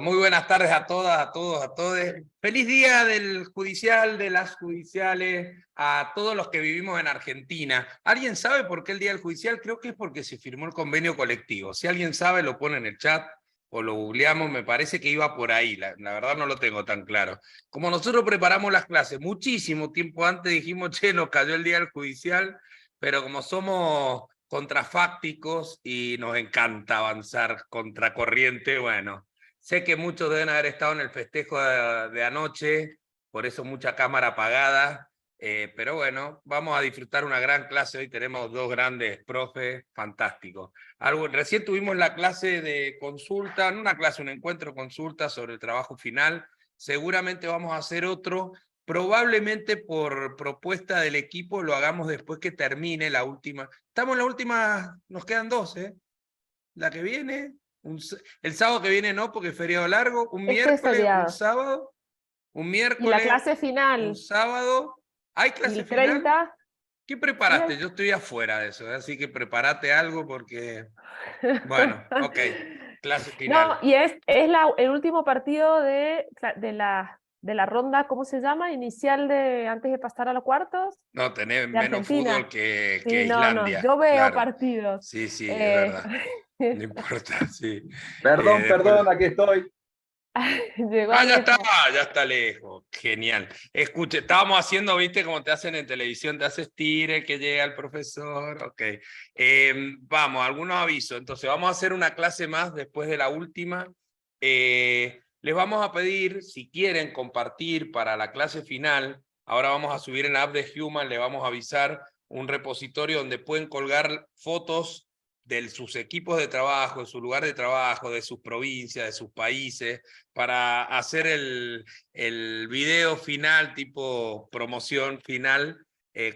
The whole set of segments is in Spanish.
Muy buenas tardes a todas, a todos, a todos. Feliz día del judicial, de las judiciales, a todos los que vivimos en Argentina. ¿Alguien sabe por qué el día del judicial? Creo que es porque se firmó el convenio colectivo. Si alguien sabe, lo pone en el chat o lo googleamos. Me parece que iba por ahí. La verdad no lo tengo tan claro. Como nosotros preparamos las clases muchísimo tiempo antes, dijimos, che, nos cayó el día del judicial, pero como somos contrafácticos y nos encanta avanzar contracorriente, bueno. Sé que muchos deben haber estado en el festejo de anoche, por eso mucha cámara apagada, pero bueno, vamos a disfrutar una gran clase. Hoy tenemos dos grandes profes fantásticos. Recién tuvimos la clase de consulta, no una clase, un encuentro consulta sobre el trabajo final. Seguramente vamos a hacer otro, probablemente por propuesta del equipo lo hagamos después que termine la última. Estamos en la última, nos quedan dos, ¿eh? La que viene, el sábado que viene no, porque es feriado largo, un Este es miércoles, un feriado. sábado, un Y la miércoles, clase un final, sábado. ¿Hay y clase el final? 30, ¿Qué sí hay. preparaste? Yo estoy afuera de eso, así que prepárate algo porque, bueno, ok, clase No, final. y es el último partido de la ronda, ¿cómo se llama? Inicial de antes de pasar a los cuartos No, tenés de menos fútbol Argentina. que Sí, no, Islandia, yo veo claro. partidos. Sí, sí, es Eh, verdad. No importa, sí. Perdón, Después... perdón, aquí estoy. Llegó Ah, Alejo. ya está lejos. Genial. Escuche, estábamos haciendo, viste, como te hacen en televisión, te haces tire, que llega el profesor. Ok. Vamos, algunos avisos. Entonces, vamos a hacer una clase más después de la última. Les vamos a pedir, si quieren compartir para la clase final, ahora vamos a subir en la app de Human, le vamos a avisar un repositorio donde pueden colgar fotos de sus equipos de trabajo, de su lugar de trabajo, de sus provincias, de sus países, para hacer el video final, tipo promoción final,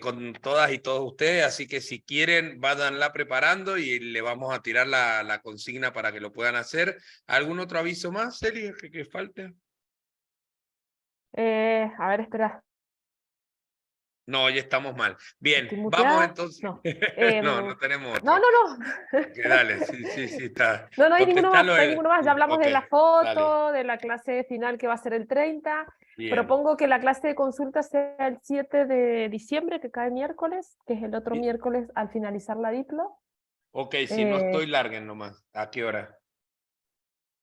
con todas y todos ustedes. Así que si quieren, váyanla preparando y le vamos a tirar la consigna para que lo puedan hacer. ¿Algún otro aviso más, Celi, que falte? A ver, espera, No, ya estamos mal. Bien, ¿estoy vamos muteada? entonces. No. No, no tenemos No, otro. no, no. Que dale, sí, está. No, no hay ninguno más, Contestalo. no hay ninguno más. Ya hablamos Ok, de la dale. foto, de la clase final que va a ser el 30. Bien. Propongo que la clase de consulta sea el 7 de diciembre, que cae miércoles, que es el otro miércoles al finalizar la diplo. Ok, si no Eh, estoy, larguen nomás. ¿A qué hora?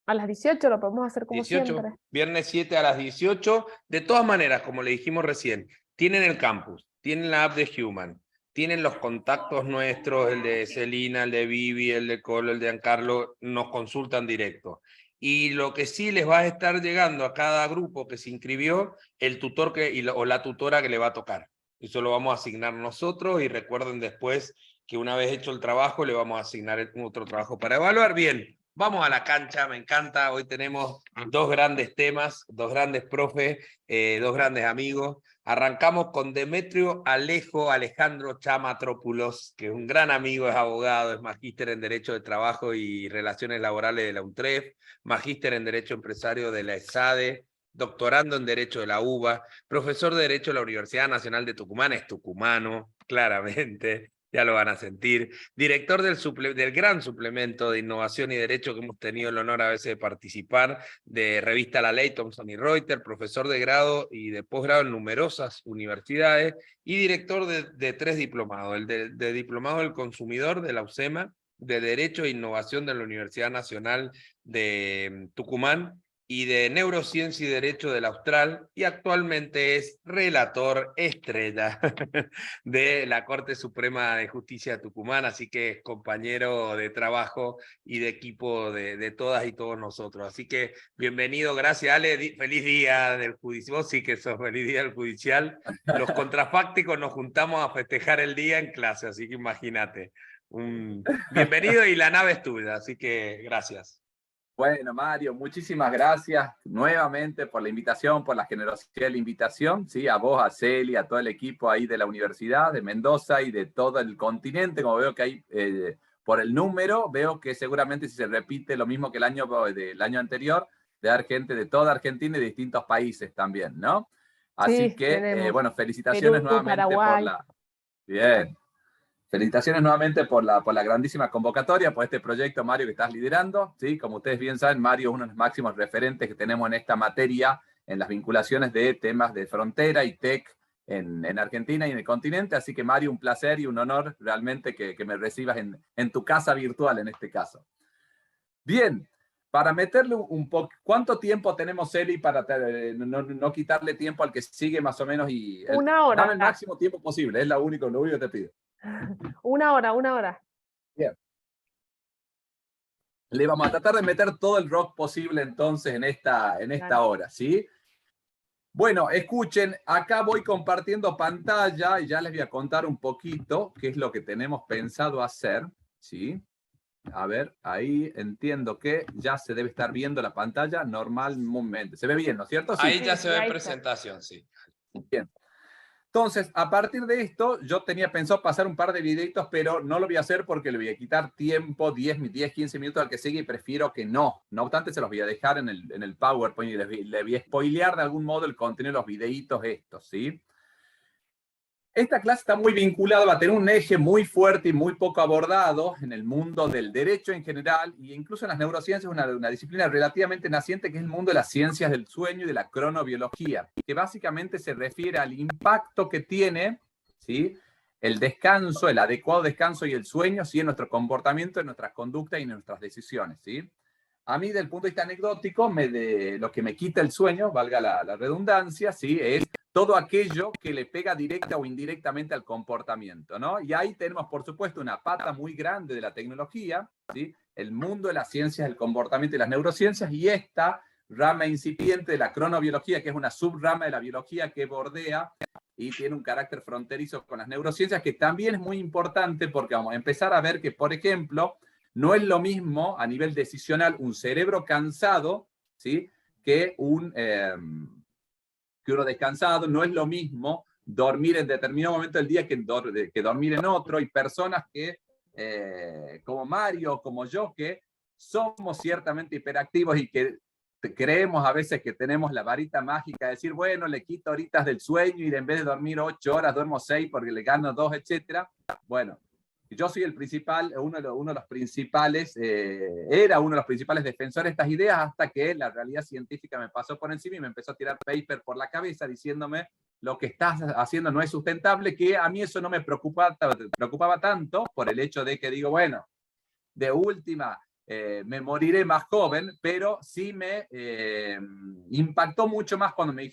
a las 18 lo podemos hacer como 18, siempre. viernes 7 a las 18. De todas maneras, como le dijimos recién, tienen el campus, tienen la app de Human, tienen los contactos nuestros, el de Celina, el de Vivi, el de Colo, el de Giancarlo, nos consultan directo. Y lo que sí les va a estar llegando a cada grupo que se inscribió, el tutor o la tutora que le va a tocar. Eso lo vamos a asignar nosotros y recuerden después que una vez hecho el trabajo le vamos a asignar otro trabajo para evaluar. Bien, vamos a la cancha, me encanta. Hoy tenemos dos grandes temas, dos grandes profes, dos grandes amigos. Arrancamos con Demetrio Alejandro Chamatrópulos, que es un gran amigo, es abogado, es magíster en Derecho de Trabajo y Relaciones Laborales de la UNTREF, magíster en Derecho Empresario de la ESADE, doctorando en Derecho de la UBA, profesor de Derecho de la Universidad Nacional de Tucumán, es tucumano, claramente, ya lo van a sentir, director del gran suplemento de innovación y derecho que hemos tenido el honor a veces de participar, de revista La Ley, Thomson y Reuters, profesor de grado y de posgrado en numerosas universidades y director de 3 diplomados, el de Diplomado del Consumidor de la UCEMA, de Derecho e Innovación de la Universidad Nacional de Tucumán, y de Neurociencia y Derecho del Austral, y actualmente es relator estrella de la Corte Suprema de Justicia de Tucumán, así que es compañero de trabajo y de equipo de todas y todos nosotros. Así que bienvenido, gracias Ale, feliz día del judicial, vos sí que sos feliz día del judicial. Los contrafácticos nos juntamos a festejar el día en clase, así que imagínate. Bienvenido y la nave es tuya, así que gracias. Bueno, Mario, muchísimas gracias nuevamente por la invitación, por la generosidad de la invitación, ¿sí? A vos, a Celi, a todo el equipo ahí de la Universidad de Mendoza y de todo el continente, como veo que hay por el número, veo que seguramente si se repite lo mismo que del año anterior, de dar gente de toda Argentina y de distintos países también, ¿no? Así Sí, que, tenemos bueno, felicitaciones Perú, nuevamente por Paraguay. la... Bien. Felicitaciones nuevamente por la grandísima convocatoria, por este proyecto, Mario, que estás liderando. ¿Sí? Como ustedes bien saben, Mario es uno de los máximos referentes que tenemos en esta materia, en las vinculaciones de temas de frontera y TEC en Argentina y en el continente. Así que, Mario, un placer y un honor realmente que me recibas en tu casa virtual en este caso. Bien, para meterle un poco, ¿cuánto tiempo tenemos, Eli, para no quitarle tiempo al que sigue más o menos? Una hora. Dame el máximo tiempo posible, es lo único que te pido. Una hora. Bien. Le vamos a tratar de meter todo el rock posible entonces en esta hora, ¿sí? Bueno, escuchen, acá voy compartiendo pantalla y ya les voy a contar un poquito qué es lo que tenemos pensado hacer, ¿sí? A ver, ahí entiendo que ya se debe estar viendo la pantalla normalmente. ¿Se ve bien, no es cierto? Sí. Ahí ya se ve ahí está. presentación, sí. Bien. Entonces, a partir de esto, yo tenía pensado pasar un par de videitos, pero no lo voy a hacer porque le voy a quitar tiempo, 10, 15 minutos al que sigue y prefiero que no. No obstante, se los voy a dejar en el PowerPoint y le voy a spoilear de algún modo el contenido de los videitos estos, ¿sí? Esta clase está muy vinculada, va a tener un eje muy fuerte y muy poco abordado en el mundo del derecho en general e incluso en las neurociencias, una disciplina relativamente naciente que es el mundo de las ciencias del sueño y de la cronobiología, que básicamente se refiere al impacto que tiene, ¿sí?, el descanso, el adecuado descanso y el sueño, ¿sí?, en nuestro comportamiento, en nuestras conductas y en nuestras decisiones, ¿sí? A mí, del punto de vista anecdótico, lo que me quita el sueño, valga la redundancia, ¿sí?, es todo aquello que le pega directa o indirectamente al comportamiento, ¿no? Y ahí tenemos, por supuesto, una pata muy grande de la tecnología, ¿sí?, el mundo de las ciencias del comportamiento y las neurociencias, y esta rama incipiente de la cronobiología, que es una subrama de la biología que bordea y tiene un carácter fronterizo con las neurociencias, que también es muy importante porque vamos a empezar a ver que, por ejemplo, no es lo mismo a nivel decisional un cerebro cansado, ¿sí?, que uno descansado. No es lo mismo dormir en determinado momento del día que dormir en otro. Y personas que, como Mario, como yo, que somos ciertamente hiperactivos y que creemos a veces que tenemos la varita mágica de decir, bueno, le quito horitas del sueño y en vez de dormir 8 horas, duermo 6 porque le gano 2, etc. Bueno, yo soy el principal, uno de los principales, era uno de los principales defensores de estas ideas hasta que la realidad científica me pasó por encima y me empezó a tirar paper por la cabeza diciéndome lo que estás haciendo no es sustentable, que a mí eso no me preocupaba tanto por el hecho de que digo, bueno, de última, me moriré más joven, pero sí me impactó mucho más cuando me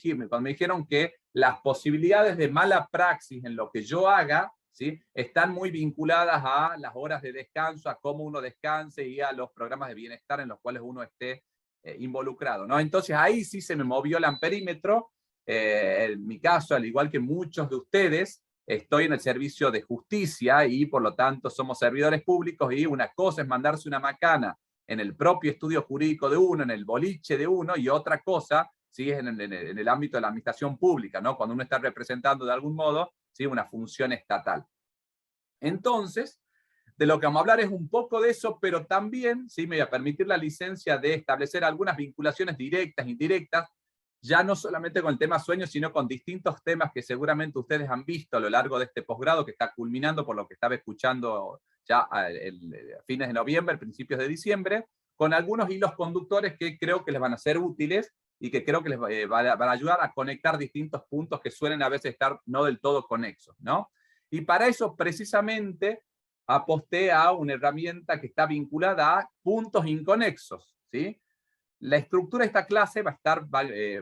dijeron que las posibilidades de mala praxis en lo que yo haga, ¿sí?, están muy vinculadas a las horas de descanso, a cómo uno descanse y a los programas de bienestar en los cuales uno esté involucrado, ¿no? Entonces ahí sí se me movió el amperímetro. En mi caso, al igual que muchos de ustedes, estoy en el servicio de justicia y por lo tanto somos servidores públicos, y una cosa es mandarse una macana en el propio estudio jurídico de uno, en el boliche de uno, y otra cosa, ¿sí?, es en el ámbito de la administración pública, ¿no?, cuando uno está representando de algún modo, ¿sí?, una función estatal. Entonces, de lo que vamos a hablar es un poco de eso, pero también, ¿sí?, me voy a permitir la licencia de establecer algunas vinculaciones directas e indirectas, ya no solamente con el tema sueños, sino con distintos temas que seguramente ustedes han visto a lo largo de este posgrado, que está culminando por lo que estaba escuchando ya a fines de noviembre, principios de diciembre, con algunos hilos conductores que creo que les van a ser útiles y que creo que les van a ayudar a conectar distintos puntos que suelen a veces estar no del todo conexos, ¿no? Y para eso precisamente aposté a una herramienta que está vinculada a puntos inconexos, ¿sí? La estructura de esta clase va a estar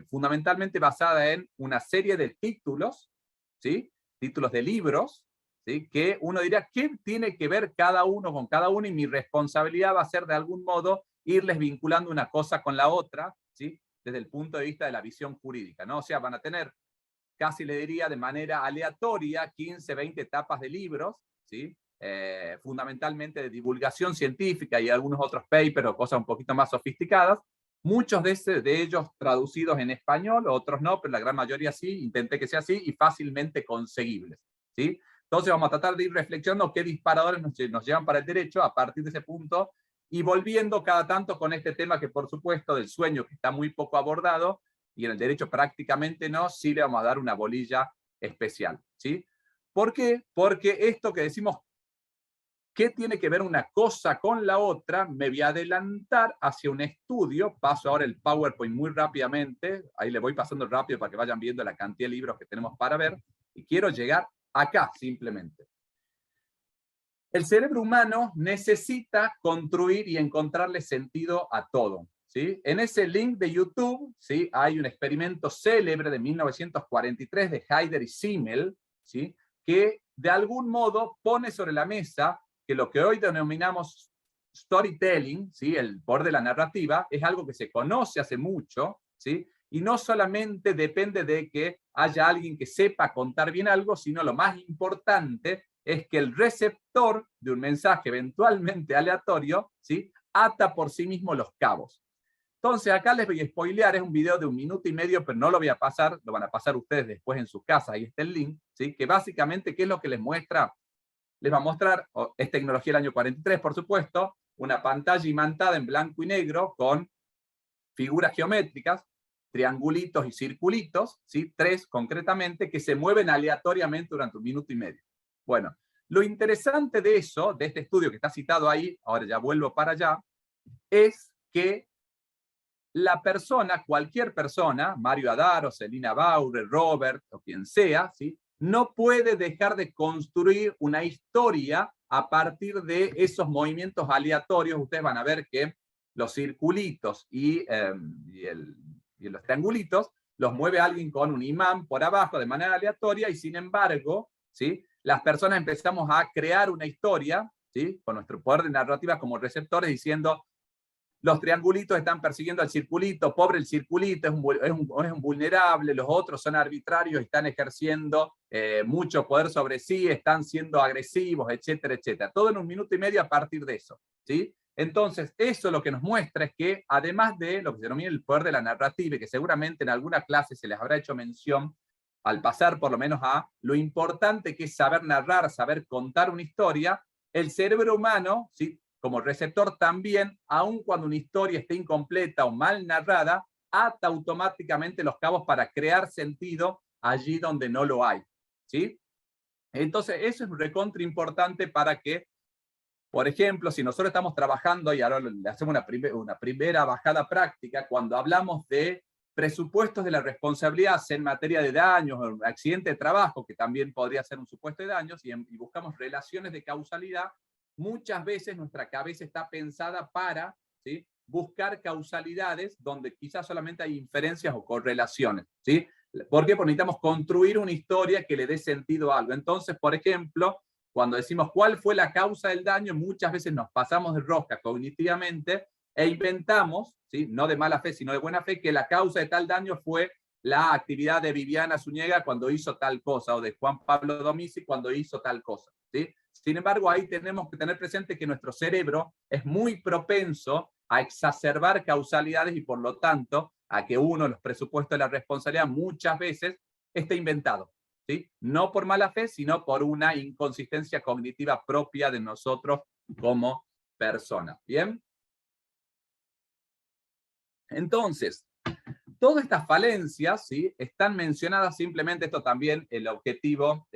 fundamentalmente basada en una serie de títulos, ¿sí?, títulos de libros, ¿sí?, que uno dirá, ¿qué tiene que ver cada uno con cada uno? Y mi responsabilidad va a ser de algún modo irles vinculando una cosa con la otra, ¿sí?, desde el punto de vista de la visión jurídica, ¿no? O sea, van a tener, casi le diría de manera aleatoria, 15, 20 etapas de libros, ¿sí?, fundamentalmente de divulgación científica y algunos otros papers o cosas un poquito más sofisticadas. Muchos de ellos traducidos en español, otros no, pero la gran mayoría sí, intenté que sea así y fácilmente conseguibles, ¿sí? Entonces vamos a tratar de ir reflexionando qué disparadores nos llevan para el derecho a partir de ese punto y volviendo cada tanto con este tema que por supuesto del sueño, que está muy poco abordado y en el derecho prácticamente no, sí le vamos a dar una bolilla especial, ¿sí? ¿Por qué? Porque esto que decimos ¿Qué tiene que ver una cosa con la otra? Me voy a adelantar hacia un estudio. Paso ahora el PowerPoint muy rápidamente. Ahí le voy pasando rápido para que vayan viendo la cantidad de libros que tenemos para ver. Y quiero llegar acá simplemente. El cerebro humano necesita construir y encontrarle sentido a todo, ¿sí? En ese link de YouTube, ¿sí?, hay un experimento célebre de 1943 de Haider y Simmel, ¿sí?, que de algún modo pone sobre la mesa que lo que hoy denominamos storytelling, ¿sí?, el poder de la narrativa, es algo que se conoce hace mucho, ¿sí?, y no solamente depende de que haya alguien que sepa contar bien algo, sino lo más importante es que el receptor de un mensaje eventualmente aleatorio, ¿sí?, ata por sí mismo los cabos. Entonces acá les voy a spoilear, es un video de 1 minuto y medio, pero no lo voy a pasar, lo van a pasar ustedes después en sus casas, ahí está el link, ¿sí?, que básicamente, ¿qué es lo que les muestra? Les va a mostrar, es tecnología del año 43, por supuesto, una pantalla imantada en blanco y negro con figuras geométricas, triangulitos y circulitos, ¿sí?, 3 concretamente, que se mueven aleatoriamente durante 1 minuto y medio. Bueno, lo interesante de eso, de este estudio que está citado ahí, ahora ya vuelvo para allá, es que la persona, cualquier persona, Mario Adaro, Selina Bauer, Robert o quien sea, ¿sí?, no puede dejar de construir una historia a partir de esos movimientos aleatorios. Ustedes van a ver que los circulitos y los triangulitos los mueve alguien con un imán por abajo de manera aleatoria, y sin embargo, ¿sí?, las personas empezamos a crear una historia, ¿sí?, con nuestro poder de narrativa como receptores, diciendo: los triangulitos están persiguiendo al circulito, pobre el circulito, es un vulnerable, los otros son arbitrarios, están ejerciendo mucho poder sobre sí, están siendo agresivos, etcétera, etcétera. Todo en 1 minuto y medio a partir de eso, ¿sí? Entonces, eso lo que nos muestra es que, además de lo que se denomina el poder de la narrativa, y que seguramente en alguna clase se les habrá hecho mención, al pasar por lo menos a lo importante que es saber narrar, saber contar una historia, el cerebro humano, ¿sí?, como receptor también, aun cuando una historia esté incompleta o mal narrada, ata automáticamente los cabos para crear sentido allí donde no lo hay, ¿sí? Entonces, eso es recontra importante para que, por ejemplo, si nosotros estamos trabajando, y ahora le hacemos una primera bajada práctica, cuando hablamos de presupuestos de la responsabilidad en materia de daños o accidente de trabajo, que también podría ser un supuesto de daños, y buscamos relaciones de causalidad, muchas veces nuestra cabeza está pensada para, ¿sí?, buscar causalidades donde quizás solamente hay inferencias o correlaciones, ¿sí? ¿Por qué? Porque necesitamos construir una historia que le dé sentido a algo. Entonces, por ejemplo, cuando decimos cuál fue la causa del daño, muchas veces nos pasamos de rosca cognitivamente e inventamos, ¿sí?, no de mala fe, sino de buena fe, que la causa de tal daño fue la actividad de Viviana Zúñiga cuando hizo tal cosa, o de Juan Pablo Domici cuando hizo tal cosa, ¿sí? Sin embargo, ahí tenemos que tener presente que nuestro cerebro es muy propenso a exacerbar causalidades y, por lo tanto, a que los presupuestos de la responsabilidad muchas veces esté inventado, ¿sí? No por mala fe, sino por una inconsistencia cognitiva propia de nosotros como personas. ¿Bien? Entonces, todas estas falencias, ¿sí?, están mencionadas simplemente, esto también, el objetivo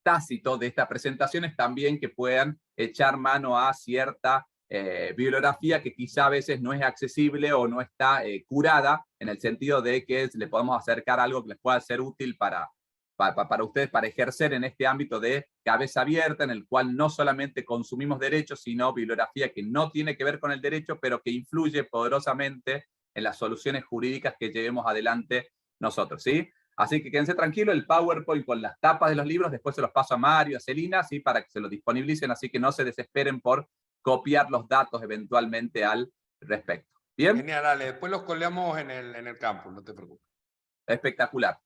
tácito de esta presentación es también que puedan echar mano a cierta bibliografía que quizá a veces no es accesible o no está curada, en el sentido de que le podemos acercar algo que les pueda ser útil para ustedes, para ejercer en este ámbito de cabeza abierta, en el cual no solamente consumimos derechos, sino bibliografía que no tiene que ver con el derecho, pero que influye poderosamente en las soluciones jurídicas que llevemos adelante nosotros, ¿sí? Así que quédense tranquilos, el PowerPoint con las tapas de los libros, después se los paso a Mario, a Celina, ¿sí?, para que se los disponibilicen, así que no se desesperen por copiar los datos eventualmente al respecto. ¿Bien? Genial, dale. Después los colgamos en el campus, no te preocupes. Espectacular.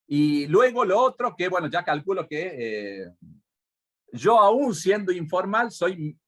Y luego lo otro, que bueno, ya calculo que yo aún siendo informal, soy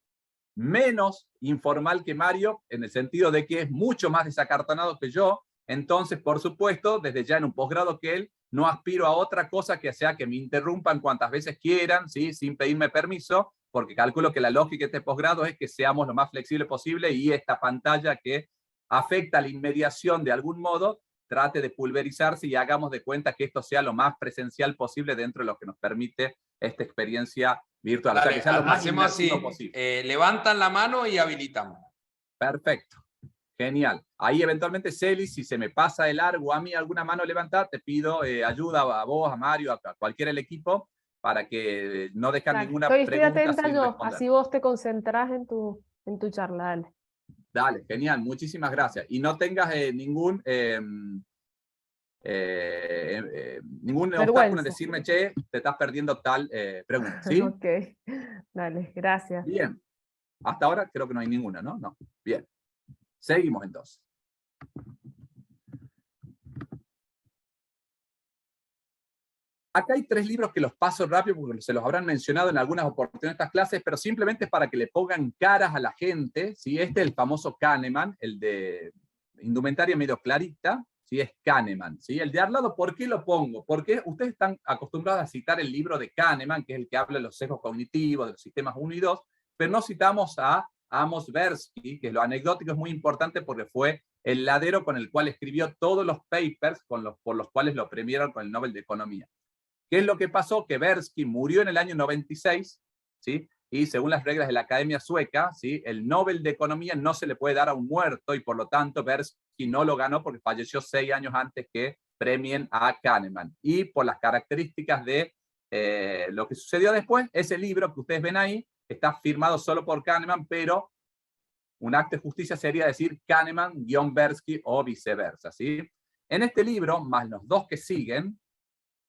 menos informal que Mario, en el sentido de que es mucho más desacartonado que yo. Entonces, por supuesto, desde ya en un posgrado que él, no aspiro a otra cosa que sea que me interrumpan cuantas veces quieran, ¿sí?, sin pedirme permiso, porque calculo que la lógica de este posgrado es que seamos lo más flexible posible, y esta pantalla que afecta la inmediación de algún modo, trate de pulverizarse y hagamos de cuenta que esto sea lo más presencial posible dentro de lo que nos permite esta experiencia virtual. Dale, o sea, que sea lo más hacemos así, inmersivo posible. levantan la mano y habilitamos. Perfecto. Genial. Ahí eventualmente, Celi, si se me pasa de largo a mí alguna mano levantada, te pido ayuda a vos, a Mario, a cualquiera del equipo, para que no dejen Dale, ninguna estoy pregunta atenta sin yo, responder. así vos te concentrás en tu charla, dale. Dale, genial, muchísimas gracias. Y no tengas ningún obstáculo en Vergüenza. decirme, che, te estás perdiendo tal pregunta, ¿sí? Ok, dale, gracias. Bien. Hasta ahora creo que no hay ninguna, ¿no? No. Bien. Seguimos entonces. Acá hay 3 libros que los paso rápido porque se los habrán mencionado en algunas oportunidades de estas clases, pero simplemente es para que le pongan caras a la gente, ¿sí? Este es el famoso Kahneman, el de indumentaria medio clarita, ¿sí? Es Kahneman, ¿sí? El de al lado, ¿por qué lo pongo? Porque ustedes están acostumbrados a citar el libro de Kahneman, que es el que habla de los sesgos cognitivos, de los sistemas 1 y 2, pero no citamos a Amos Tversky, que lo anecdótico es muy importante porque fue el ladero con el cual escribió todos los papers por los cuales lo premiaron con el Nobel de Economía. ¿Qué es lo que pasó? Que Tversky murió en el año 96, ¿sí? Y según las reglas de la Academia Sueca, ¿sí? El Nobel de Economía no se le puede dar a un muerto y por lo tanto Tversky no lo ganó porque falleció 6 años antes que premien a Kahneman. Y por las características de lo que sucedió después, ese libro que ustedes ven ahí está firmado solo por Kahneman, pero un acto de justicia sería decir Kahneman-Tversky o viceversa, ¿sí? En este libro, más los 2 que siguen,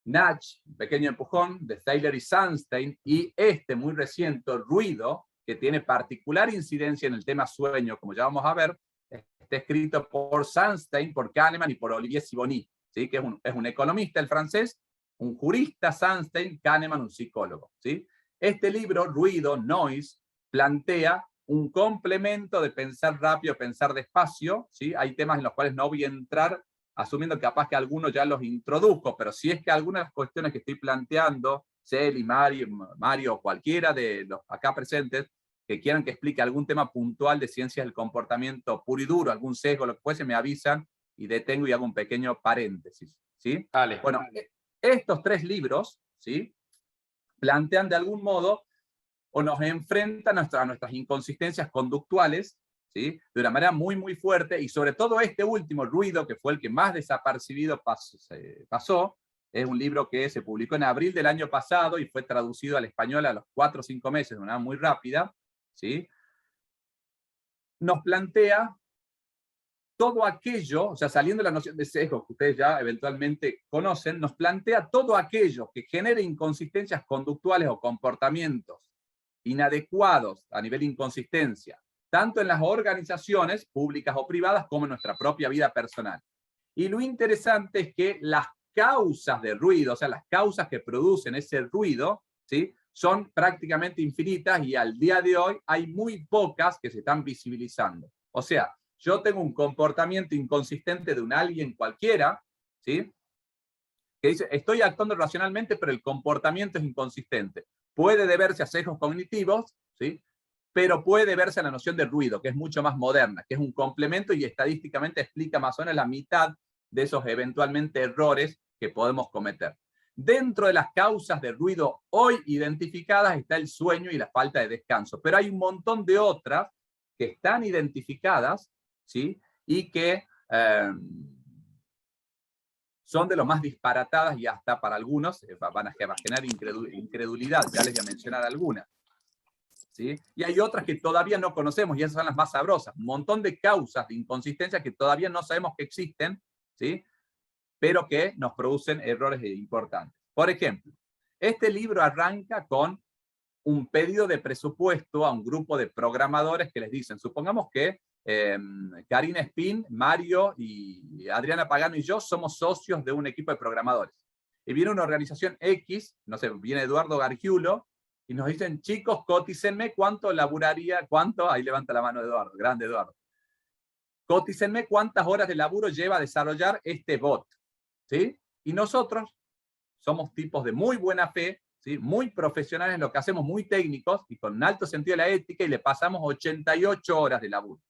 Nudge, un pequeño empujón, de Thaler y Sunstein, y este muy reciente, Ruido, que tiene particular incidencia en el tema sueño, como ya vamos a ver, está escrito por Sunstein, por Kahneman y por Olivier Sibony, ¿sí? Que es un economista, el francés, un jurista, Sunstein, Kahneman, un psicólogo, ¿sí? Este libro, Ruido, Noise, plantea un complemento de pensar rápido, pensar despacio, ¿sí? Hay temas en los cuales no voy a entrar, asumiendo que capaz que algunos ya los introduzco, pero si es que algunas de las cuestiones que estoy planteando, Celi, Mario o cualquiera de los acá presentes, que quieran que explique algún tema puntual de ciencias del comportamiento puro y duro, algún sesgo, lo que fuese, me avisan y detengo y hago un pequeño paréntesis, ¿sí? Dale. Bueno, estos 3 libros, ¿sí? Plantean de algún modo o nos enfrentan a nuestras inconsistencias conductuales, ¿sí? De una manera muy, muy fuerte, y sobre todo este último, Ruido, que fue el que más desapercibido pasó, es un libro que se publicó en abril del año pasado y fue traducido al español a los 4 o 5 meses, de una manera muy rápida, ¿sí? Nos plantea todo aquello, o sea, saliendo de la noción de sesgo que ustedes ya eventualmente conocen, nos plantea todo aquello que genere inconsistencias conductuales o comportamientos inadecuados a nivel de inconsistencia, tanto en las organizaciones públicas o privadas como en nuestra propia vida personal. Y lo interesante es que las causas de ruido, o sea, las causas que producen ese ruido, ¿sí? Son prácticamente infinitas y al día de hoy hay muy pocas que se están visibilizando. O sea, yo tengo un comportamiento inconsistente de un alguien cualquiera, ¿sí? Que dice, estoy actuando racionalmente, pero el comportamiento es inconsistente. Puede deberse a sesgos cognitivos, ¿sí? Pero puede deberse a la noción de ruido, que es mucho más moderna, que es un complemento y estadísticamente explica más o menos la mitad de esos eventualmente errores que podemos cometer. Dentro de las causas de ruido hoy identificadas está el sueño y la falta de descanso, pero hay un montón de otras que están identificadas, ¿sí? Y que son de lo más disparatadas y hasta para algunos van a generar incredulidad. Ya les voy a mencionar algunas, ¿sí? Y hay otras que todavía no conocemos y esas son las más sabrosas. Un montón de causas de inconsistencia que todavía no sabemos que existen, ¿sí? Pero que nos producen errores importantes. Por ejemplo, este libro arranca con un pedido de presupuesto a un grupo de programadores que les dicen, supongamos que Karina Spin, Mario y Adriana Pagano y yo somos socios de un equipo de programadores. Y viene una organización X, no sé, viene Eduardo Gargiulo, y nos dicen, chicos, cotícenme cuánto laburaría, cuánto, ahí levanta la mano Eduardo, grande Eduardo. Cotícenme cuántas horas de laburo lleva a desarrollar este bot, ¿sí? Y nosotros somos tipos de muy buena fe, ¿sí? Muy profesionales en lo que hacemos, muy técnicos y con alto sentido de la ética, y le pasamos 88 horas de laburo,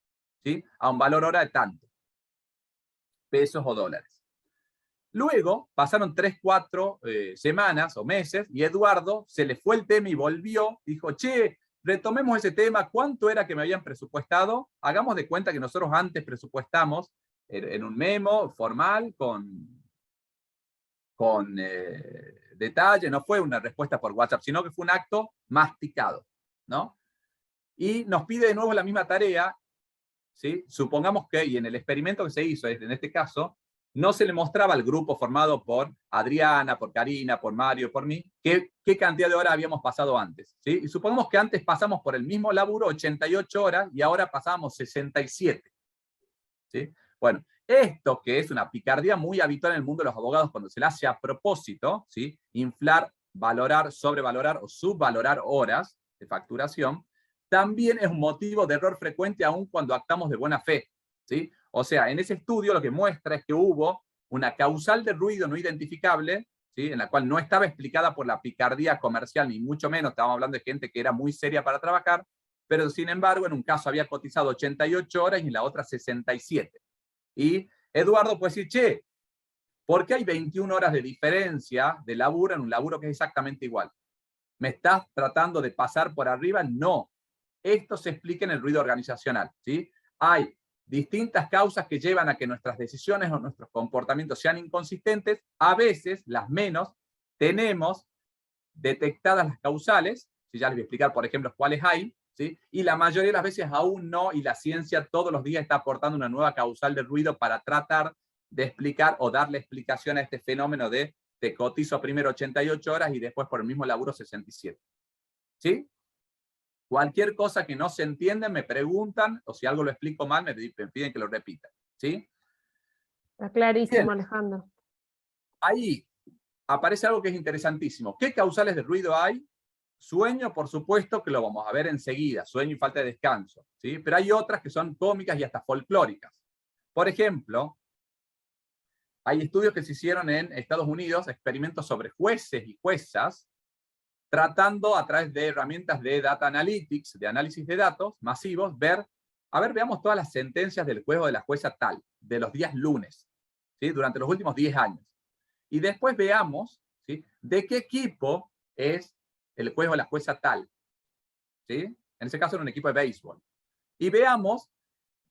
¿sí? A un valor hora de tanto, pesos o dólares. Luego pasaron 3, 4 semanas o meses y Eduardo se le fue el tema y volvió, dijo, che, retomemos ese tema, ¿cuánto era que me habían presupuestado? Hagamos de cuenta que nosotros antes presupuestamos en un memo formal con detalle, no fue una respuesta por WhatsApp, sino que fue un acto masticado, ¿no? Y nos pide de nuevo la misma tarea, ¿sí? Supongamos que, y en el experimento que se hizo, en este caso, no se le mostraba al grupo formado por Adriana, por Karina, por Mario, por mí, qué cantidad de horas habíamos pasado antes, ¿sí? Y supongamos que antes pasamos por el mismo laburo 88 horas y ahora pasamos 67, ¿sí? Bueno, esto que es una picardía muy habitual en el mundo de los abogados cuando se le hace a propósito, ¿sí? Inflar, valorar, sobrevalorar o subvalorar horas de facturación, también es un motivo de error frecuente aún cuando actamos de buena fe, ¿sí? O sea, en ese estudio lo que muestra es que hubo una causal de ruido no identificable, ¿sí? En la cual no estaba explicada por la picardía comercial, ni mucho menos, estábamos hablando de gente que era muy seria para trabajar, pero sin embargo en un caso había cotizado 88 horas y en la otra 67. Y Eduardo puede decir, che, ¿por qué hay 21 horas de diferencia de laburo en un laburo que es exactamente igual? ¿Me estás tratando de pasar por arriba? No. Esto se explica en el ruido organizacional, ¿sí? Hay distintas causas que llevan a que nuestras decisiones o nuestros comportamientos sean inconsistentes. A veces, las menos, tenemos detectadas las causales, ¿sí? Ya les voy a explicar, por ejemplo, cuáles hay, ¿sí? Y la mayoría de las veces aún no, y la ciencia todos los días está aportando una nueva causal de ruido para tratar de explicar o darle explicación a este fenómeno de te cotizo primero 88 horas y después por el mismo laburo 67. ¿Sí? Cualquier cosa que no se entienda me preguntan, o si algo lo explico mal, me piden que lo repita. ¿Sí? Está clarísimo, Bien. Alejandro. Ahí aparece algo que es interesantísimo. ¿Qué causales de ruido hay? Sueño, por supuesto, que lo vamos a ver enseguida, sueño y falta de descanso, ¿sí? Pero hay otras que son cómicas y hasta folclóricas. Por ejemplo, hay estudios que se hicieron en Estados Unidos, experimentos sobre jueces y juezas, tratando a través de herramientas de data analytics, de análisis de datos masivos, veamos todas las sentencias del juez o de la jueza tal, de los días lunes, ¿sí? Durante los últimos 10 años. Y después veamos, ¿sí? De qué equipo es el juez o la jueza tal, ¿sí? En ese caso era un equipo de béisbol. Y veamos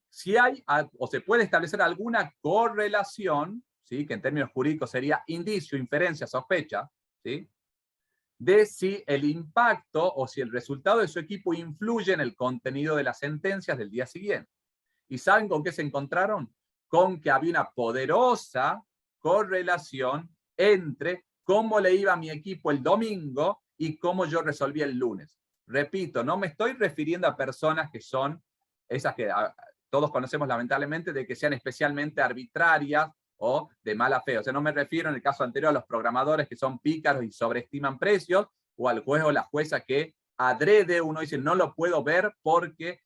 si hay o se puede establecer alguna correlación, ¿sí? Que en términos jurídicos sería indicio, inferencia, sospecha, ¿sí? De si el impacto o si el resultado de su equipo influye en el contenido de las sentencias del día siguiente. ¿Y saben con qué se encontraron? Con que había una poderosa correlación entre cómo le iba a mi equipo el domingo y cómo yo resolvía el lunes. Repito, no me estoy refiriendo a personas que son esas que todos conocemos lamentablemente, de que sean especialmente arbitrarias o de mala fe. O sea, no me refiero en el caso anterior a los programadores que son pícaros y sobreestiman precios, o al juez o la jueza que adrede, uno dice, no lo puedo ver porque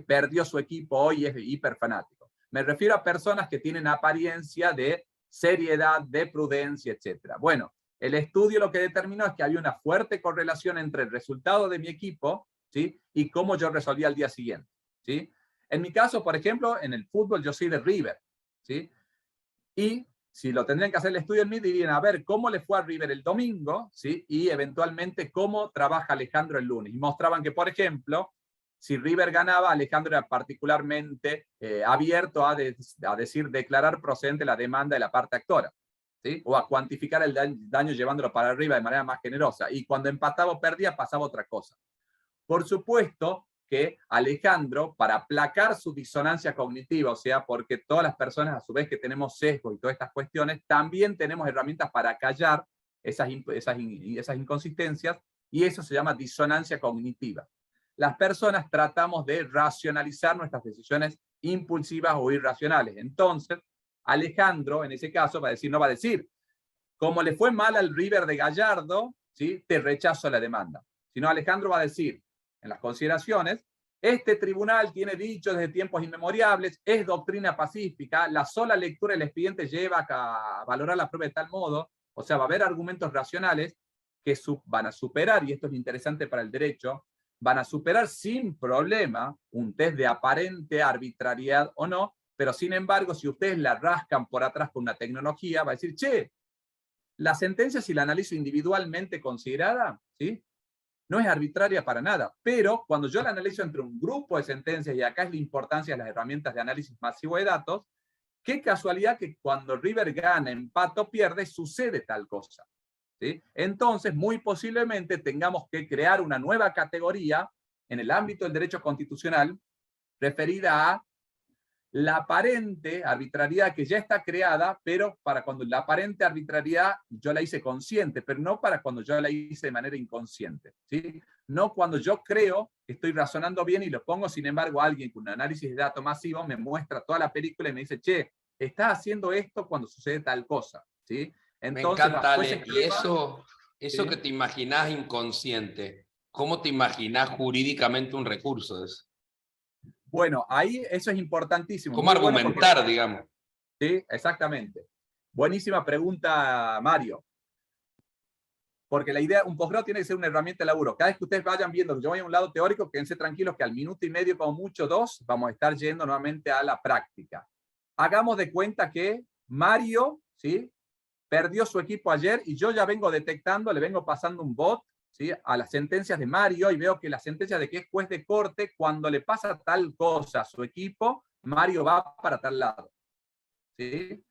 perdió su equipo hoy y es hiperfanático. Me refiero a personas que tienen apariencia de seriedad, de prudencia, etc. Bueno, el estudio lo que determinó es que había una fuerte correlación entre el resultado de mi equipo, ¿sí? Y cómo yo resolvía al día siguiente, ¿sí? En mi caso, por ejemplo, en el fútbol yo soy de River, ¿sí? Y si lo tendrían que hacer el estudio en mí, dirían, a ver, ¿cómo le fue a River el domingo? ¿Sí? Y eventualmente, ¿cómo trabaja Alejandro el lunes? Y mostraban que, por ejemplo, si River ganaba, Alejandro era particularmente abierto a decir, declarar procedente la demanda de la parte actora, ¿sí? O a cuantificar el daño llevándolo para arriba de manera más generosa. Y cuando empataba o perdía, pasaba otra cosa. Por supuesto que Alejandro, para aplacar su disonancia cognitiva, o sea, porque todas las personas a su vez que tenemos sesgo y todas estas cuestiones, también tenemos herramientas para callar esas inconsistencias, y eso se llama disonancia cognitiva. Las personas tratamos de racionalizar nuestras decisiones impulsivas o irracionales. Entonces, Alejandro, en ese caso, no va a decir, como le fue mal al River de Gallardo, ¿sí? Te rechazo la demanda. Sino Alejandro va a decir, en las consideraciones, este tribunal tiene dicho desde tiempos inmemoriales, es doctrina pacífica, la sola lectura del expediente lleva a valorar la prueba de tal modo, o sea, va a haber argumentos racionales que van a superar, y esto es interesante para el derecho, van a superar sin problema un test de aparente arbitrariedad o no, pero sin embargo, si ustedes la rascan por atrás con una tecnología, va a decir, che, la sentencia, si la analizo individualmente considerada, ¿sí?, no es arbitraria para nada, pero cuando yo la analizo entre un grupo de sentencias, y acá es la importancia de las herramientas de análisis masivo de datos, qué casualidad que cuando River gana, empata o pierde, sucede tal cosa, ¿sí? Entonces, muy posiblemente tengamos que crear una nueva categoría en el ámbito del derecho constitucional referida a la aparente arbitrariedad que ya está creada, pero para cuando la aparente arbitrariedad yo la hice consciente, pero no para cuando yo la hice de manera inconsciente, ¿sí? No cuando yo creo que estoy razonando bien y lo pongo, sin embargo, alguien con un análisis de datos masivo me muestra toda la película y me dice, che, estás haciendo esto cuando sucede tal cosa, ¿sí? Me Entonces, encanta, bajo ese Ale. Y esquema, eso ¿sí? que te imaginás inconsciente, ¿cómo te imaginás jurídicamente un recurso de eso? Bueno, ahí eso es importantísimo, ¿Cómo muy bueno porque... argumentar, digamos? Sí, exactamente. Buenísima pregunta, Mario. Porque la idea, un posgrado tiene que ser una herramienta de laburo. Cada vez que ustedes vayan viendo que yo voy a un lado teórico, quédense tranquilos que al minuto y medio, como mucho 2, vamos a estar yendo nuevamente a la práctica. Hagamos de cuenta que Mario, ¿sí?, perdió su equipo ayer y yo ya vengo detectando, le vengo pasando un bot, ¿sí?, a las sentencias de Mario y veo que la sentencia de que es juez de corte, cuando le pasa tal cosa a su equipo, Mario va para tal lado, ¿sí?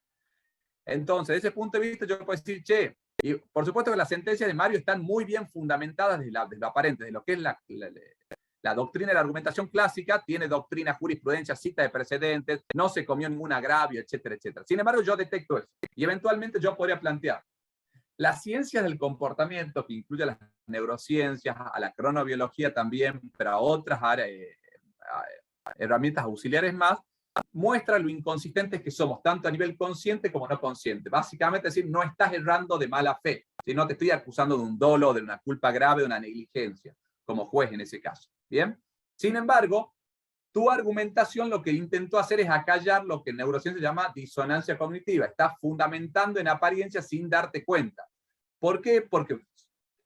Entonces, desde ese punto de vista, yo puedo decir, che, y por supuesto que las sentencias de Mario están muy bien fundamentadas de lo aparente, de lo que es la doctrina de la argumentación clásica, tiene doctrina, jurisprudencia, cita de precedentes, no se comió ningún agravio, etcétera, etcétera. Sin embargo, yo detecto eso. Y eventualmente yo podría plantear, las ciencias del comportamiento, que incluye a las neurociencias, a la cronobiología también, pero a otras herramientas auxiliares más, muestra lo inconsistentes que somos, tanto a nivel consciente como no consciente. Básicamente, es decir, no estás errando de mala fe, sino te estoy acusando de un dolo, de una culpa grave, de una negligencia, como juez en ese caso. ¿Bien? Sin embargo, tu argumentación lo que intentó hacer es acallar lo que en neurociencia se llama disonancia cognitiva. Estás fundamentando en apariencia sin darte cuenta. ¿Por qué? Porque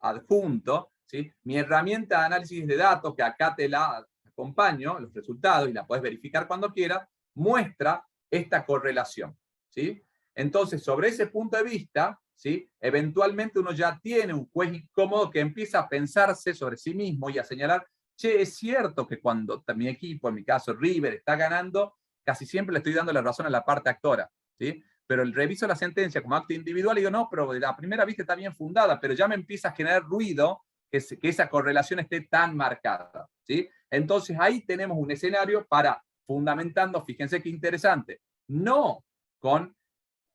adjunto, ¿sí?, mi herramienta de análisis de datos, que acá te la acompaño, los resultados, y la puedes verificar cuando quieras, muestra esta correlación, ¿sí? Entonces, sobre ese punto de vista, ¿sí?, eventualmente uno ya tiene un juez incómodo que empieza a pensarse sobre sí mismo y a señalar, che, es cierto que cuando mi equipo, en mi caso River, está ganando, casi siempre le estoy dando la razón a la parte actora, ¿sí? Pero el reviso la sentencia como acto individual y digo, no, pero a primera vista está bien fundada, pero ya me empieza a generar ruido que esa correlación esté tan marcada, ¿sí? Entonces ahí tenemos un escenario para, fundamentando, fíjense qué interesante, no con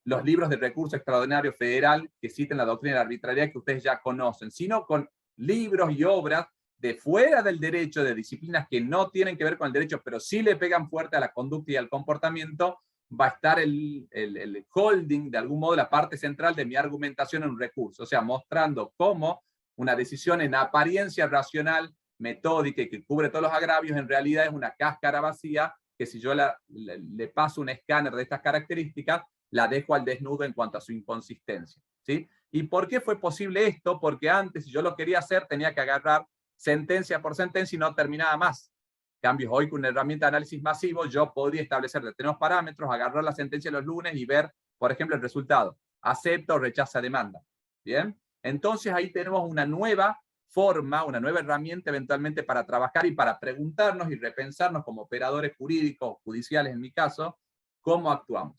los libros de recurso extraordinario federal que citen la doctrina de la arbitrariedad que ustedes ya conocen, sino con libros y obras de fuera del derecho, de disciplinas que no tienen que ver con el derecho, pero sí le pegan fuerte a la conducta y al comportamiento, va a estar el holding, de algún modo, la parte central de mi argumentación en un recurso, o sea, mostrando cómo una decisión en apariencia racional, metódica y que cubre todos los agravios, en realidad es una cáscara vacía, que si yo le paso un escáner de estas características, la dejo al desnudo en cuanto a su inconsistencia, ¿sí? ¿Y por qué fue posible esto? Porque antes, si yo lo quería hacer, tenía que agarrar sentencia por sentencia y no terminaba más. Cambios hoy con una herramienta de análisis masivo, yo podría establecer determinados parámetros, agarrar la sentencia los lunes y ver, por ejemplo, el resultado. Acepta o rechaza demanda. ¿Bien? Entonces ahí tenemos una nueva forma, una nueva herramienta eventualmente para trabajar y para preguntarnos y repensarnos como operadores jurídicos, judiciales en mi caso, cómo actuamos.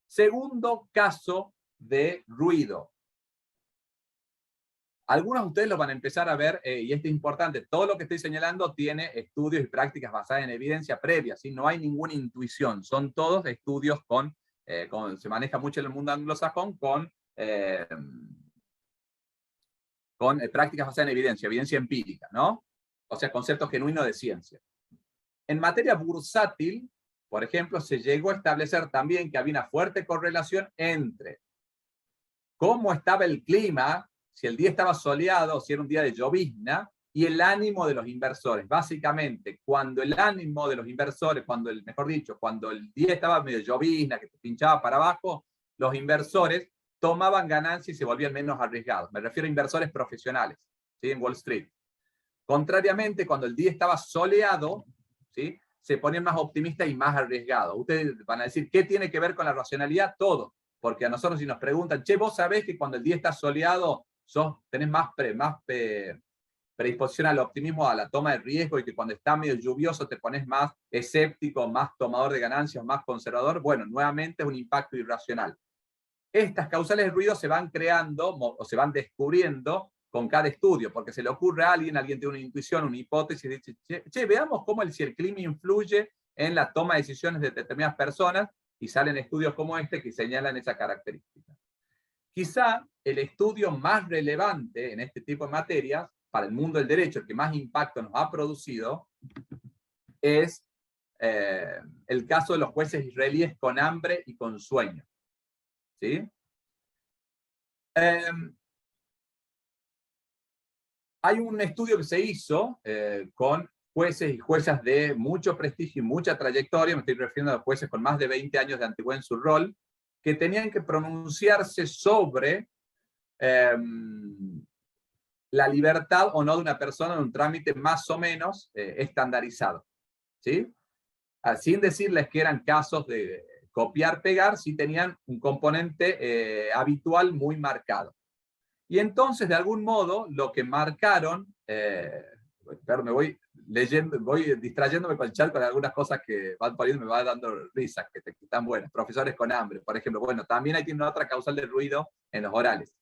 Segundo caso de ruido. Algunos de ustedes lo van a empezar a ver, y esto es importante, todo lo que estoy señalando tiene estudios y prácticas basadas en evidencia previa, ¿sí? No hay ninguna intuición, son todos estudios se maneja mucho en el mundo anglosajón con prácticas basadas en evidencia empírica, ¿no? O sea, conceptos genuinos de ciencia. En materia bursátil, por ejemplo, se llegó a establecer también que había una fuerte correlación entre cómo estaba el clima, si el día estaba soleado, si era un día de llovizna, y el ánimo de los inversores. Básicamente, cuando el ánimo de los inversores, cuando el día estaba medio llovizna, que te pinchaba para abajo, los inversores tomaban ganancias y se volvían menos arriesgados. Me refiero a inversores profesionales, ¿sí?, en Wall Street. Contrariamente, cuando el día estaba soleado, ¿sí?, se ponían más optimistas y más arriesgados. Ustedes van a decir, ¿qué tiene que ver con la racionalidad? Todo. Porque a nosotros si nos preguntan, che, vos sabés que cuando el día está soleado tenés más predisposición al optimismo, a la toma de riesgo, y que cuando está medio lluvioso te pones más escéptico, más tomador de ganancias, más conservador. Bueno, nuevamente es un impacto irracional. Estas causales de ruido se van creando o se van descubriendo con cada estudio, porque se le ocurre a alguien tiene una intuición, una hipótesis, y dice, che, veamos cómo si el clima influye en la toma de decisiones de determinadas personas, y salen estudios como este que señalan esa característica. Quizá el estudio más relevante en este tipo de materias, para el mundo del derecho, el que más impacto nos ha producido, es el caso de los jueces israelíes con hambre y con sueño. ¿Sí? Hay un estudio que se hizo con jueces y juezas de mucho prestigio y mucha trayectoria, me estoy refiriendo a jueces con más de 20 años de antigüedad en su rol, que tenían que pronunciarse sobre la libertad o no de una persona en un trámite más o menos estandarizado. ¿Sí? Sin decirles que eran casos de copiar-pegar, sí tenían un componente habitual muy marcado. Y entonces, de algún modo, lo que marcaron, pero me voy leyendo, voy distrayéndome con el chat con algunas cosas que van poniendo, me va dando risas, que están buenas. Profesores con hambre, por ejemplo. Bueno, también ahí tiene otra causal de ruido en los orales,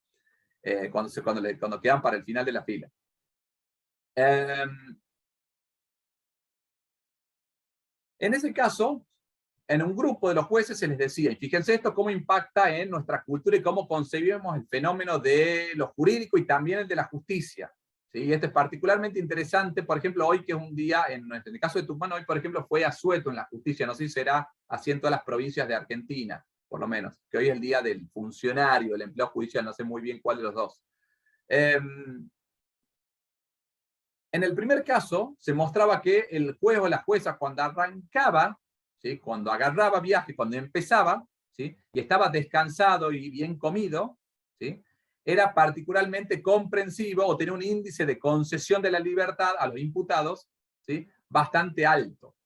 cuando quedan para el final de la fila. En ese caso, en un grupo de los jueces se les decía, y fíjense esto cómo impacta en nuestra cultura y cómo concebimos el fenómeno de lo jurídico y también el de la justicia. ¿Sí? Esto es particularmente interesante, por ejemplo, hoy que es un día, en el caso de Tucumán, hoy por ejemplo fue asueto en la justicia, no sé si será así en todas las provincias de Argentina, por lo menos, que hoy es el día del funcionario, del empleo judicial, no sé muy bien cuál de los dos. En el primer caso, se mostraba que el juez o la jueza, cuando arrancaba, ¿sí? Cuando agarraba viaje, cuando empezaba, ¿sí? Y estaba descansado y bien comido, ¿sí? Era particularmente comprensivo o tenía un índice de concesión de la libertad a los imputados, ¿sí? Bastante alto.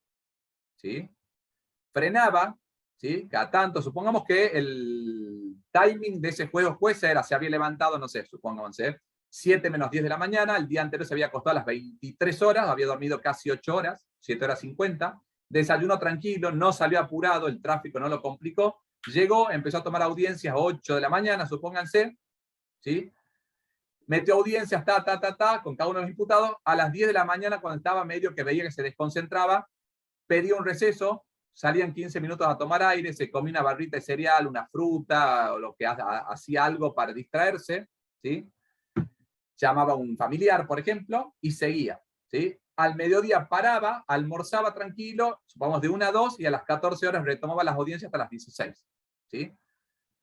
¿Sí? Frenaba, ¿sí? Cada tanto, supongamos que el timing de ese juez o jueza se había levantado, no sé, supónganse, 7 menos 10 de la mañana, el día anterior se había acostado a las 23 horas, había dormido casi 8 horas, 7 horas 50, desayunó tranquilo, no salió apurado, el tráfico no lo complicó, llegó, empezó a tomar audiencias a 8 de la mañana, supónganse, ¿sí? Metió audiencias, con cada uno de los imputados, a las 10 de la mañana, cuando estaba medio que veía que se desconcentraba, pedía un receso, salían 15 minutos a tomar aire, se comía una barrita de cereal, una fruta, o lo que hacía algo para distraerse, ¿sí? Llamaba a un familiar, por ejemplo, y seguía. ¿Sí? Al mediodía paraba, almorzaba tranquilo, supongamos de 1 a 2, y a las 14 horas retomaba las audiencias hasta las 16. ¿Sí?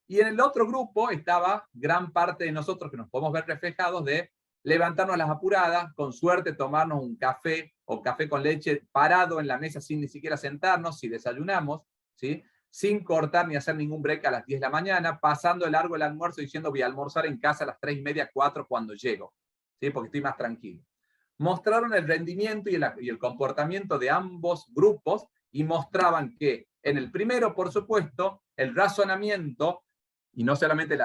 Y en el otro grupo estaba gran parte de nosotros que nos podemos ver reflejados de levantarnos a las apuradas, con suerte tomarnos un café o café con leche parado en la mesa sin ni siquiera sentarnos, si desayunamos, ¿sí? Sin cortar ni hacer ningún break a las 10 de la mañana, pasando de largo el almuerzo diciendo voy a almorzar en casa a las 3:30, 4 cuando llego, ¿sí? Porque estoy más tranquilo. Mostraron el rendimiento y el comportamiento de ambos grupos y mostraban que en el primero, por supuesto, el razonamiento y no solamente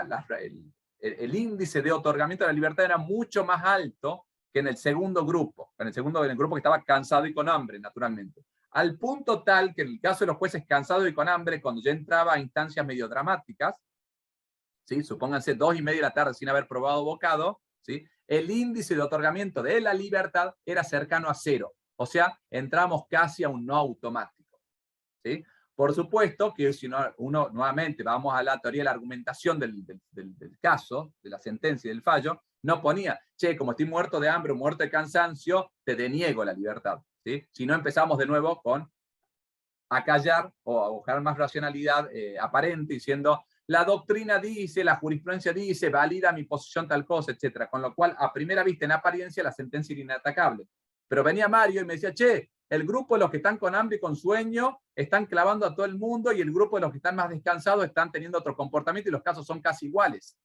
el índice de otorgamiento de la libertad era mucho más alto que en el segundo grupo, en el grupo que estaba cansado y con hambre, naturalmente. Al punto tal que en el caso de los jueces cansados y con hambre, cuando ya entraba a instancias medio dramáticas, ¿sí? Supónganse 2:30 de la tarde sin haber probado bocado, ¿sí? El índice de otorgamiento de la libertad era cercano a 0. O sea, entramos casi a un no automático. ¿Sí? Por supuesto que si uno nuevamente vamos a la teoría de la argumentación del caso, de la sentencia y del fallo, no ponía, che, como estoy muerto de hambre o muerto de cansancio, te deniego la libertad. ¿Sí? Si no empezamos de nuevo con acallar o a buscar más racionalidad aparente, diciendo, la doctrina dice, la jurisprudencia dice, valida mi posición tal cosa, etc. Con lo cual, a primera vista, en apariencia, la sentencia era inatacable. Pero venía Mario y me decía, che, el grupo de los que están con hambre y con sueño están clavando a todo el mundo y el grupo de los que están más descansados están teniendo otro comportamiento y los casos son casi iguales.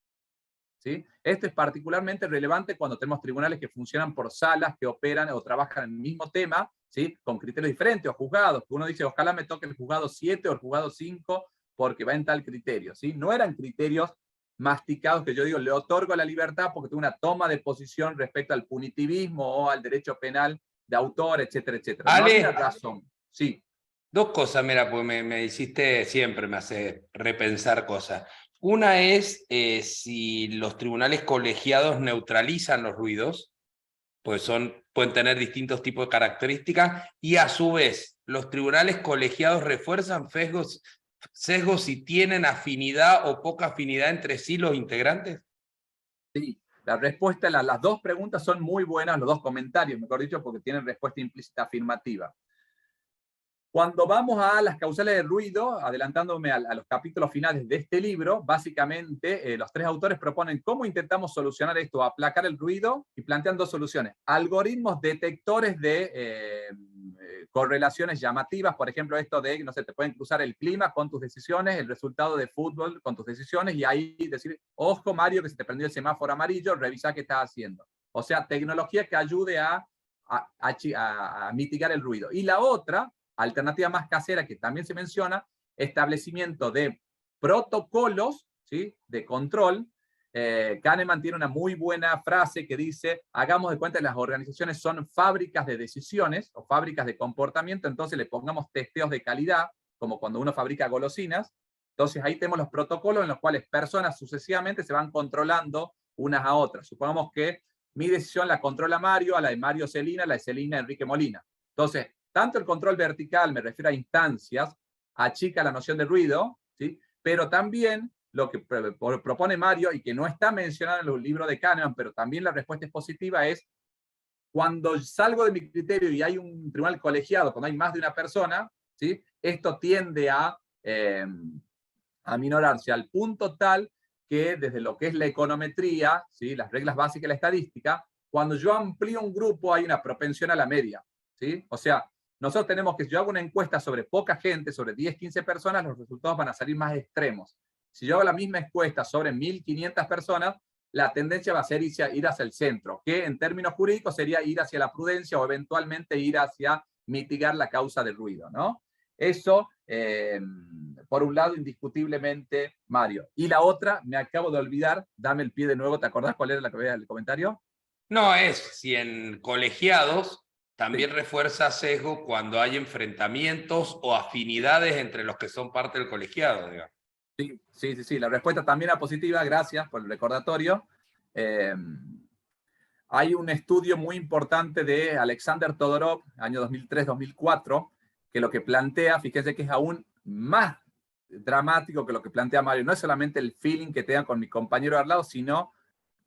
¿Sí? Esto es particularmente relevante cuando tenemos tribunales que funcionan por salas, que operan o trabajan en el mismo tema ¿sí? Con criterios diferentes, o juzgados, que uno dice, ojalá me toque el juzgado 7 o el juzgado 5, porque va en tal criterio, ¿sí? No eran criterios masticados que yo digo, le otorgo la libertad porque tengo una toma de posición respecto al punitivismo o al derecho penal de autor, etcétera, etcétera. No había razón, sí. Dos cosas, mira, pues me hiciste siempre, me hace repensar cosas. Una es si los tribunales colegiados neutralizan los ruidos, pues pueden tener distintos tipos de características, y a su vez, los tribunales colegiados refuerzan sesgos si tienen afinidad o poca afinidad entre sí los integrantes. Sí, la respuesta, las dos preguntas son muy buenas, los dos comentarios, mejor dicho, porque tienen respuesta implícita afirmativa. Cuando vamos a las causales de ruido, adelantándome a los capítulos finales de este libro, básicamente los tres autores proponen cómo intentamos solucionar esto, aplacar el ruido, y plantean dos soluciones. Algoritmos detectores de correlaciones llamativas, por ejemplo, esto de, no sé, te pueden cruzar el clima con tus decisiones, el resultado de fútbol con tus decisiones, y ahí decir, ojo Mario, que se te prendió el semáforo amarillo, revisa qué estás haciendo. O sea, tecnología que ayude a mitigar el ruido. Y la otra, alternativa más casera que también se menciona, establecimiento de protocolos, ¿sí?, de control. Kahneman tiene una muy buena frase que dice, hagamos de cuenta que las organizaciones son fábricas de decisiones o fábricas de comportamiento, entonces le pongamos testeos de calidad, como cuando uno fabrica golosinas. Entonces ahí tenemos los protocolos en los cuales personas sucesivamente se van controlando unas a otras. Supongamos que mi decisión la controla Mario, a la de Mario Celina, la de Celina Enrique Molina. Entonces, tanto el control vertical, me refiero a instancias, achica la noción de ruido, ¿sí?, pero también lo que propone Mario, y que no está mencionado en los libros de Kahneman, pero también la respuesta es positiva, es cuando salgo de mi criterio y hay un tribunal colegiado, cuando hay más de una persona, ¿sí?, esto tiende a minorarse al punto tal que desde lo que es la econometría, ¿sí?, las reglas básicas de la estadística, cuando yo amplío un grupo hay una propensión a la media, ¿sí? O sea, nosotros tenemos que, si yo hago una encuesta sobre poca gente, sobre 10, 15 personas, los resultados van a salir más extremos. Si yo hago la misma encuesta sobre 1.500 personas, la tendencia va a ser ir hacia el centro, que en términos jurídicos sería ir hacia la prudencia o eventualmente ir hacia mitigar la causa del ruido, ¿no? Eso, por un lado, indiscutiblemente, Mario. Y la otra, me acabo de olvidar, dame el pie de nuevo, ¿te acordás cuál era el comentario? No, es si en colegiados también Sí. refuerza sesgo cuando hay enfrentamientos o afinidades entre los que son parte del colegiado, digamos. Sí, la respuesta también era positiva, gracias por el recordatorio. Hay un estudio muy importante de Alexander Todorov, año 2003-2004, que lo que plantea, fíjese que es aún más dramático que lo que plantea Mario. No es solamente el feeling que te dan con mi compañero al lado, sino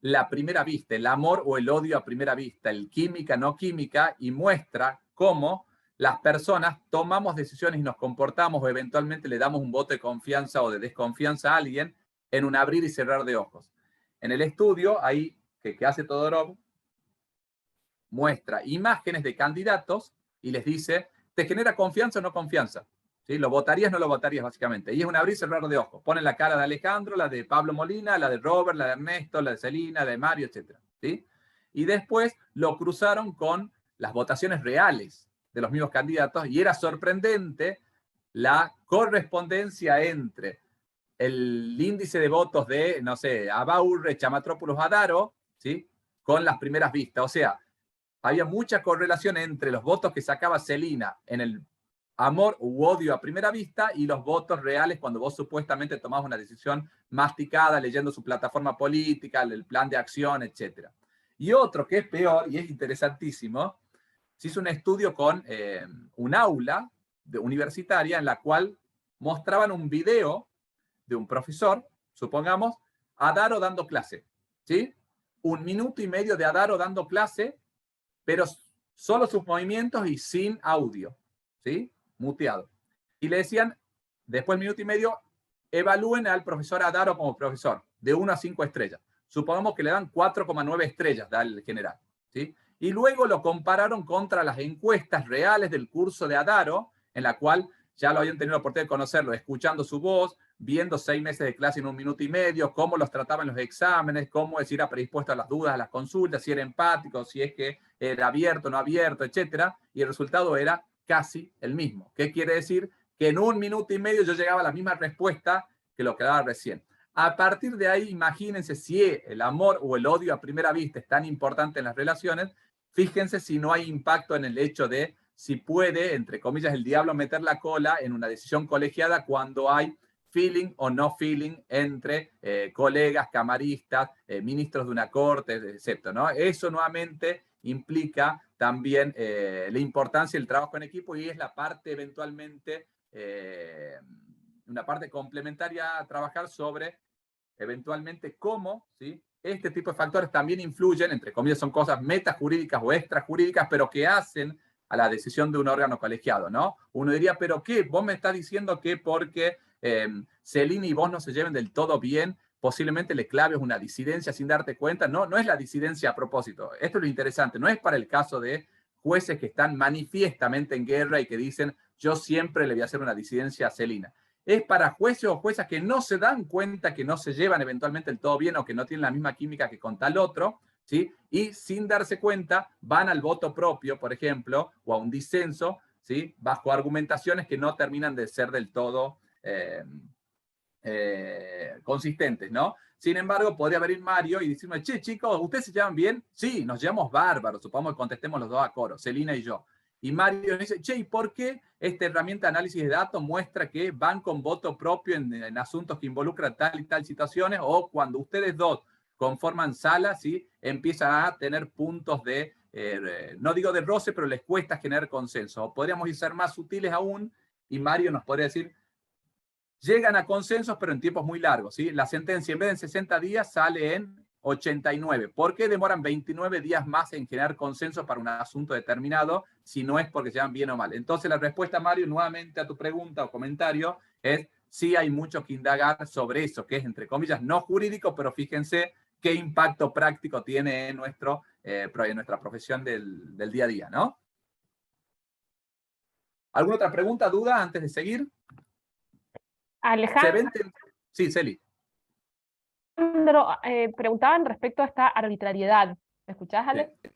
la primera vista, el amor o el odio a primera vista, el química, no química, y muestra cómo las personas tomamos decisiones y nos comportamos o eventualmente le damos un voto de confianza o de desconfianza a alguien en un abrir y cerrar de ojos. En el estudio ahí que hace Todorov, muestra imágenes de candidatos y les dice, ¿te genera confianza o no confianza? ¿Sí? ¿Lo votarías o no lo votarías, básicamente? Y es un abrir y cerrar de ojos. Ponen la cara de Alejandro, la de Pablo Molina, la de Robert, la de Ernesto, la de Celina, la de Mario, etc. ¿Sí? Y después lo cruzaron con las votaciones reales de los mismos candidatos y era sorprendente la correspondencia entre el índice de votos de, no sé, Abaurre, Chamatrópulos, Adaro, ¿sí?, con las primeras vistas. O sea, había mucha correlación entre los votos que sacaba Celina en el amor u odio a primera vista y los votos reales cuando vos supuestamente tomás una decisión masticada, leyendo su plataforma política, el plan de acción, etc. Y otro que es peor, y es interesantísimo, se hizo un estudio con un aula universitaria en la cual mostraban un video de un profesor, supongamos, Adaro dando clase, ¿sí? 1 minuto y medio de Adaro dando clase, pero solo sus movimientos y sin audio, ¿sí?, muteado. Y le decían, después de 1 minuto y medio, evalúen al profesor Adaro como profesor, de 1 a 5 estrellas. Supongamos que le dan 4,9 estrellas, da el general, ¿sí? Y luego lo compararon contra las encuestas reales del curso de Adaro, en la cual ya lo habían tenido la oportunidad de conocerlo, escuchando su voz, viendo 6 meses de clase en 1 minuto y medio, cómo los trataban los exámenes, cómo si era predispuesto a las dudas, a las consultas, si era empático, si es que era abierto, no abierto, etcétera, y el resultado era casi el mismo. ¿Qué quiere decir? Que en 1 minuto y medio yo llegaba a la misma respuesta que lo que daba recién. A partir de ahí, imagínense si el amor o el odio a primera vista es tan importante en las relaciones, fíjense si no hay impacto en el hecho de si puede, entre comillas, el diablo meter la cola en una decisión colegiada cuando hay feeling o no feeling entre colegas, camaristas, ministros de una corte, etc., ¿no? Eso nuevamente implica también la importancia del trabajo en equipo y es la parte eventualmente, una parte complementaria a trabajar sobre eventualmente cómo, ¿sí?, este tipo de factores también influyen, entre comillas, son cosas metajurídicas o extrajurídicas, pero que hacen a la decisión de un órgano colegiado, ¿no? Uno diría, ¿pero qué? Vos me estás diciendo que porque Celina y vos no se lleven del todo bien, posiblemente le claves una disidencia sin darte cuenta. No, no es la disidencia a propósito. Esto es lo interesante. No es para el caso de jueces que están manifiestamente en guerra y que dicen, yo siempre le voy a hacer una disidencia a Celina. Es para jueces o juezas que no se dan cuenta que no se llevan eventualmente del todo bien o que no tienen la misma química que con tal otro, ¿sí? Y sin darse cuenta van al voto propio, por ejemplo, o a un disenso, ¿sí?, bajo argumentaciones que no terminan de ser del todo consistentes, ¿no? Sin embargo, podría venir Mario y decirme, che, chicos, ¿ustedes se llevan bien? Sí, nos llevamos bárbaros, supongamos que contestemos los dos a coro, Celina y yo. Y Mario dice, che, ¿y por qué esta herramienta de análisis de datos muestra que van con voto propio en asuntos que involucran tal y tal situaciones? O cuando ustedes dos conforman salas, ¿sí?, empiezan a tener puntos de, no digo de roce, pero les cuesta generar consenso. O podríamos ser más sutiles aún y Mario nos podría decir, llegan a consensos, pero en tiempos muy largos, ¿sí? La sentencia en vez de en 60 días sale en 89. ¿Por qué demoran 29 días más en generar consenso para un asunto determinado si no es porque se llevan bien o mal? Entonces la respuesta, Mario, nuevamente a tu pregunta o comentario es sí hay mucho que indagar sobre eso, que es, entre comillas, no jurídico, pero fíjense qué impacto práctico tiene en nuestra profesión del día a día, ¿no? ¿Alguna otra pregunta, duda antes de seguir? Alejandro, Sí, Celi. preguntaban respecto a esta arbitrariedad. ¿Me escuchás, Ale? Sí.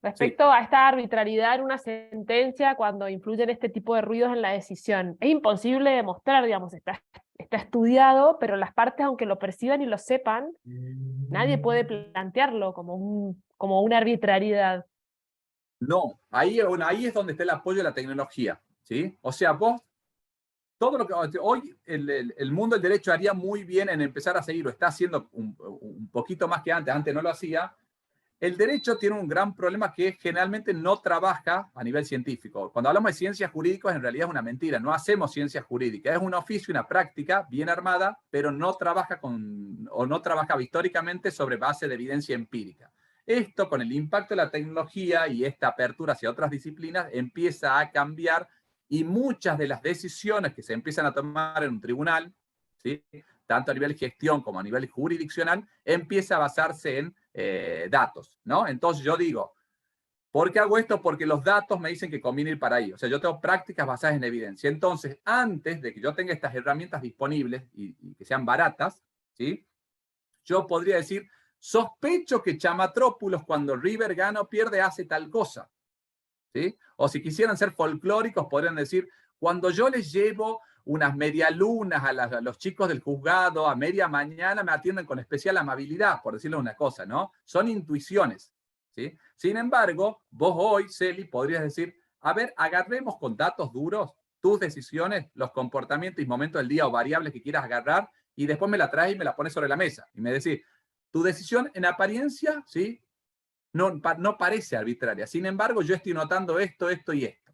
Respecto a esta arbitrariedad en una sentencia cuando influyen este tipo de ruidos en la decisión. Es imposible demostrar, digamos, está estudiado, pero las partes, aunque lo perciban y lo sepan, nadie puede plantearlo como una arbitrariedad. No, ahí es donde está el apoyo de la tecnología, ¿sí? O sea, vos, todo lo que hoy el mundo del derecho haría muy bien en empezar a seguir, o está haciendo un poquito más que antes no lo hacía. El derecho tiene un gran problema que generalmente no trabaja a nivel científico. Cuando hablamos de ciencias jurídicas, en realidad es una mentira. No hacemos ciencias jurídicas. Es un oficio, una práctica bien armada, pero no trabaja históricamente sobre base de evidencia empírica. Esto, con el impacto de la tecnología y esta apertura hacia otras disciplinas, empieza a cambiar y muchas de las decisiones que se empiezan a tomar en un tribunal, ¿sí?, tanto a nivel gestión como a nivel jurisdiccional, empieza a basarse en datos, ¿no? Entonces yo digo, ¿por qué hago esto? Porque los datos me dicen que conviene ir para ahí. O sea, yo tengo prácticas basadas en evidencia. Entonces, antes de que yo tenga estas herramientas disponibles y que sean baratas, ¿sí?, yo podría decir, sospecho que Chamatrópulos cuando River gana o pierde hace tal cosa, ¿sí? O si quisieran ser folclóricos, podrían decir, cuando yo les llevo unas medialunas a los chicos del juzgado a media mañana me atienden con especial amabilidad, por decirles una cosa, ¿no? Son intuiciones, ¿sí? Sin embargo, vos hoy, Celi, podrías decir, a ver, agarremos con datos duros tus decisiones, los comportamientos y momentos del día o variables que quieras agarrar y después me la traes y me la pones sobre la mesa. Y me decís, tu decisión en apariencia, ¿sí?, no parece arbitraria. Sin embargo, yo estoy notando esto, esto y esto.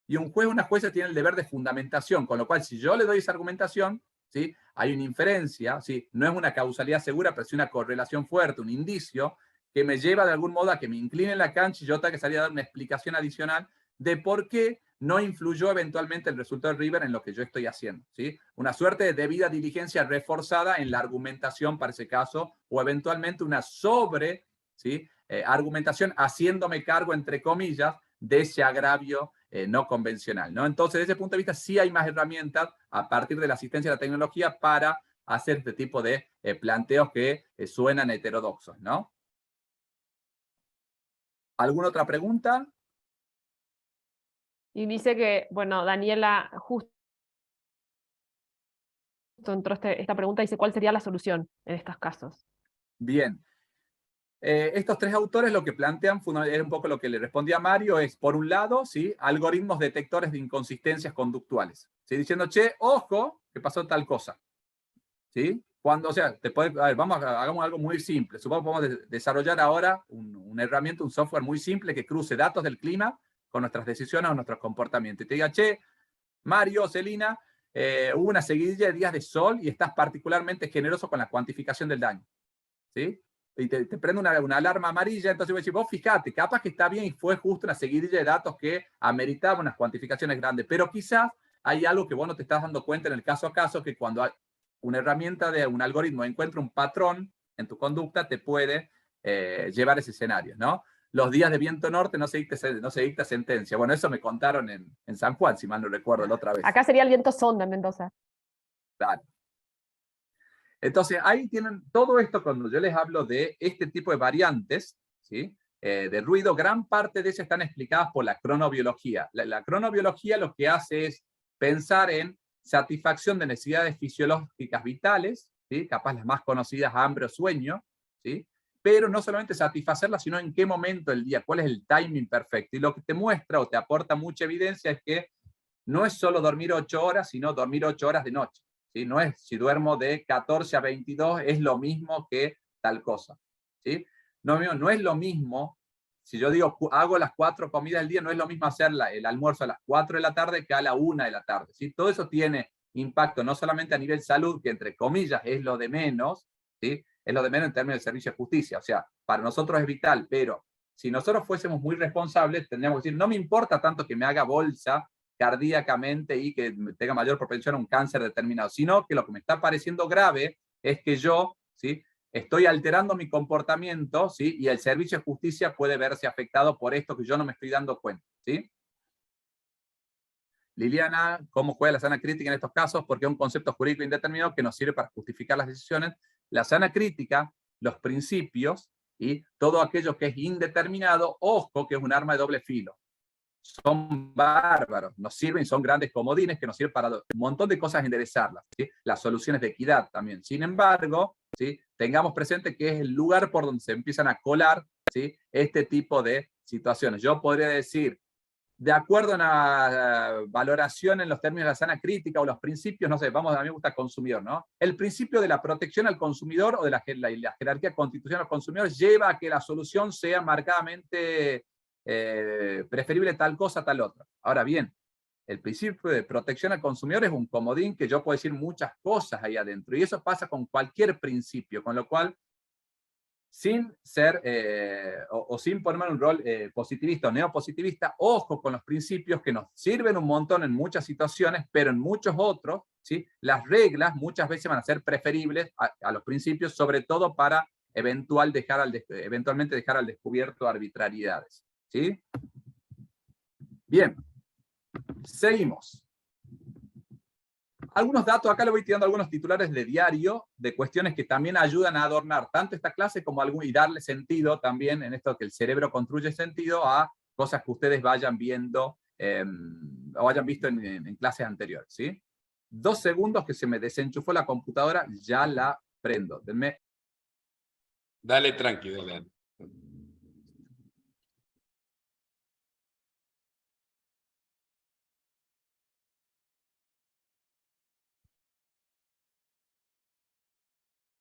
Y un juez o una jueza tiene el deber de fundamentación, con lo cual si yo le doy esa argumentación, ¿sí?, hay una inferencia, ¿sí?, no es una causalidad segura, pero sí una correlación fuerte, un indicio que me lleva de algún modo a que me incline en la cancha y yo tenga que salir a dar una explicación adicional de por qué no influyó eventualmente el resultado de River en lo que yo estoy haciendo, ¿sí? Una suerte de debida diligencia reforzada en la argumentación para ese caso, o eventualmente una ¿sí?, argumentación haciéndome cargo, entre comillas, de ese agravio no convencional, ¿no? Entonces, desde ese punto de vista, sí hay más herramientas a partir de la asistencia de la tecnología para hacer este tipo de planteos que suenan heterodoxos, ¿no? ¿Alguna otra pregunta? Y dice que, bueno, Daniela justo entró esta pregunta, dice, ¿cuál sería la solución en estos casos? Bien. Estos tres autores lo que plantean, es un poco lo que le respondía a Mario, es, por un lado, ¿sí?, algoritmos detectores de inconsistencias conductuales. ¿Sí? Diciendo, che, ojo, que pasó tal cosa. ¿Sí? Cuando, o sea, a ver, hagamos algo muy simple. Supongo que podemos desarrollar ahora una herramienta, un software muy simple que cruce datos del clima con nuestras decisiones o nuestros comportamientos. Y te diga, che, Mario, Celina, hubo una seguidilla de días de sol y estás particularmente generoso con la cuantificación del daño. ¿Sí? Y te prende una alarma amarilla, entonces voy a decir, vos fíjate, capaz que está bien y fue justo una seguidilla de datos que ameritaba unas cuantificaciones grandes, pero quizás hay algo que vos no te estás dando cuenta en el caso a caso, que cuando hay una herramienta de un algoritmo encuentra un patrón en tu conducta, te puede llevar a ese escenario, ¿no? Los días de viento norte no se dicta sentencia. Bueno, eso me contaron en San Juan, si mal no recuerdo, la otra vez. Acá sería el viento sonda en Mendoza. Claro. Entonces, ahí tienen todo esto cuando yo les hablo de este tipo de variantes, ¿sí?, de ruido, gran parte de ellas están explicadas por la cronobiología. La cronobiología lo que hace es pensar en satisfacción de necesidades fisiológicas vitales, ¿sí?, capaz las más conocidas, hambre o sueño, ¿sí?, pero no solamente satisfacerlas, sino en qué momento del día, cuál es el timing perfecto. Y lo que te muestra o te aporta mucha evidencia es que no es solo dormir 8 horas, sino dormir 8 horas de noche. ¿Sí? No es, si duermo de 14 a 22, es lo mismo que tal cosa. ¿Sí? No es lo mismo, si yo digo, hago las 4 comidas del día, no es lo mismo hacer el almuerzo a las 4 de la tarde que a la 1 de la tarde. ¿Sí? Todo eso tiene impacto, no solamente a nivel salud, que entre comillas es lo de menos, ¿sí?, es lo de menos en términos de servicio de justicia. O sea, para nosotros es vital, pero si nosotros fuésemos muy responsables, tendríamos que decir, no me importa tanto que me haga bolsa cardíacamente y que tenga mayor propensión a un cáncer determinado, sino que lo que me está pareciendo grave es que yo, ¿sí?, estoy alterando mi comportamiento, ¿sí?, y el servicio de justicia puede verse afectado por esto que yo no me estoy dando cuenta. ¿Sí? Liliana, ¿cómo juega la sana crítica en estos casos? Porque es un concepto jurídico indeterminado que nos sirve para justificar las decisiones. La sana crítica, los principios y todo aquello que es indeterminado, ojo, que es un arma de doble filo. Son bárbaros, nos sirven, son grandes comodines que nos sirven para un montón de cosas enderezarlas, ¿sí? Las soluciones de equidad también. Sin embargo, ¿sí?, tengamos presente que es el lugar por donde se empiezan a colar, ¿sí?, este tipo de situaciones. Yo podría decir, de acuerdo a una valoración en los términos de la sana crítica o los principios, no sé, a mí me gusta consumidor, ¿no? El principio de la protección al consumidor o de la jerarquía constitucional al consumidor lleva a que la solución sea marcadamente preferible tal cosa, tal otra. Ahora bien, el principio de protección al consumidor es un comodín que yo puedo decir muchas cosas ahí adentro, y eso pasa con cualquier principio, con lo cual, sin ser, o sin ponerme en un rol positivista o neopositivista, ojo con los principios que nos sirven un montón en muchas situaciones, pero en muchos otros, ¿sí?, las reglas muchas veces van a ser preferibles a los principios, sobre todo para eventualmente dejar al descubierto arbitrariedades. ¿Sí? Bien, seguimos. Algunos datos, acá le voy tirando algunos titulares de diario, de cuestiones que también ayudan a adornar tanto esta clase como y darle sentido también en esto que el cerebro construye sentido a cosas que ustedes vayan viendo o hayan visto en clases anteriores. ¿Sí? 2 segundos que se me desenchufó la computadora, ya la prendo. Denme. Dale tranqui, dale.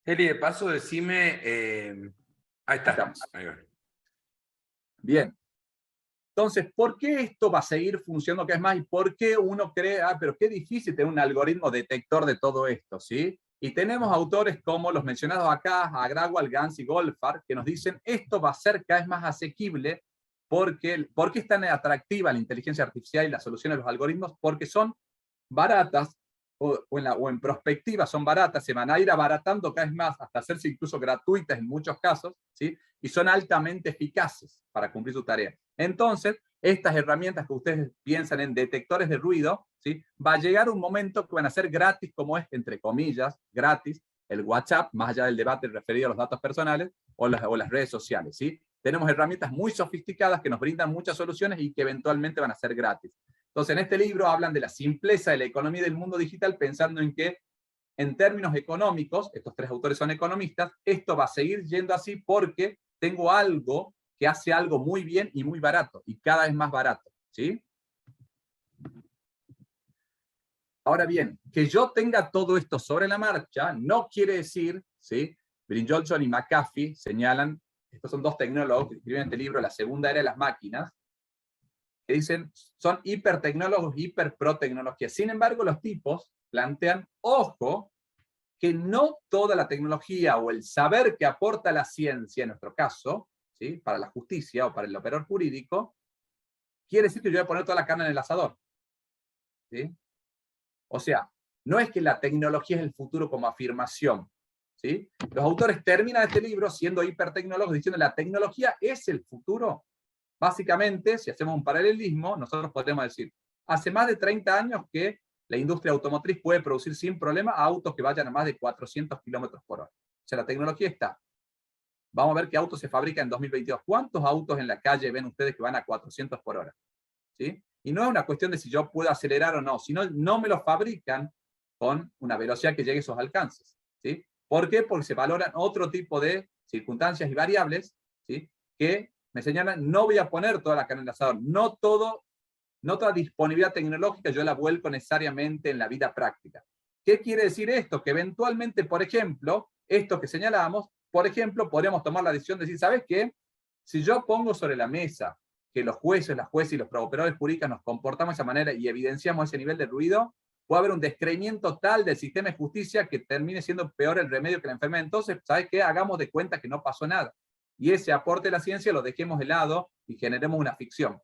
Eli, de paso, decime... ahí está. Estamos. Ahí va. Bien. Entonces, ¿por qué esto va a seguir funcionando cada vez más? ¿Y por qué uno cree, pero qué difícil tener un algoritmo detector de todo esto? ¿Sí? Y tenemos autores como los mencionados acá, Agrawal, Gans y Goldfarb, que nos dicen esto va a ser cada vez más asequible. ¿Por qué es tan atractiva la inteligencia artificial y las soluciones de los algoritmos? Porque son baratas, o en perspectiva son baratas, se van a ir abaratando cada vez más hasta hacerse incluso gratuitas en muchos casos, ¿sí? Y son altamente eficaces para cumplir su tarea. Entonces, estas herramientas que ustedes piensan en detectores de ruido, ¿sí? Va a llegar un momento que van a ser gratis, como es, entre comillas, gratis, el WhatsApp, más allá del debate referido a los datos personales, o las redes sociales, ¿sí? Tenemos herramientas muy sofisticadas que nos brindan muchas soluciones y que eventualmente van a ser gratis. Entonces, en este libro hablan de la simpleza de la economía del mundo digital, pensando en que, en términos económicos, estos tres autores son economistas, esto va a seguir yendo así porque tengo algo que hace algo muy bien y muy barato, y cada vez más barato, ¿sí? Ahora bien, que yo tenga todo esto sobre la marcha no quiere decir, ¿sí? Brynjolfsson y McAfee señalan, estos son dos tecnólogos que escriben este libro, La Segunda Era de las Máquinas, que dicen, son hipertecnólogos, hiperprotecnología. Sin embargo, los tipos plantean, ojo, que no toda la tecnología o el saber que aporta la ciencia, en nuestro caso, ¿sí? Para la justicia o para el operador jurídico, quiere decir que yo voy a poner toda la carne en el asador, ¿sí? O sea, no es que la tecnología es el futuro como afirmación, ¿sí? Los autores terminan este libro siendo hipertecnólogos diciendo la tecnología es el futuro. Básicamente, si hacemos un paralelismo, nosotros podemos decir, hace más de 30 años que la industria automotriz puede producir sin problema autos que vayan a más de 400 kilómetros por hora. O sea, la tecnología está. Vamos a ver qué autos se fabrican en 2022. ¿Cuántos autos en la calle ven ustedes que van a 400 por hora? ¿Sí? Y no es una cuestión de si yo puedo acelerar o no, sino no me lo fabrican con una velocidad que llegue a esos alcances, ¿sí? ¿Por qué? Porque se valoran otro tipo de circunstancias y variables, ¿sí? Que me señalan, no voy a poner toda la carne en el asador, no toda disponibilidad tecnológica yo la vuelco necesariamente en la vida práctica. ¿Qué quiere decir esto? Que eventualmente, por ejemplo, esto que señalábamos, por ejemplo, podríamos tomar la decisión de decir, ¿sabes qué? Si yo pongo sobre la mesa que los jueces, las jueces y los operadores jurídicos nos comportamos de esa manera y evidenciamos ese nivel de ruido, puede haber un descreimiento tal del sistema de justicia que termine siendo peor el remedio que la enfermedad. Entonces, ¿sabes qué? Hagamos de cuenta que no pasó nada. Y ese aporte de la ciencia lo dejemos de lado y generemos una ficción,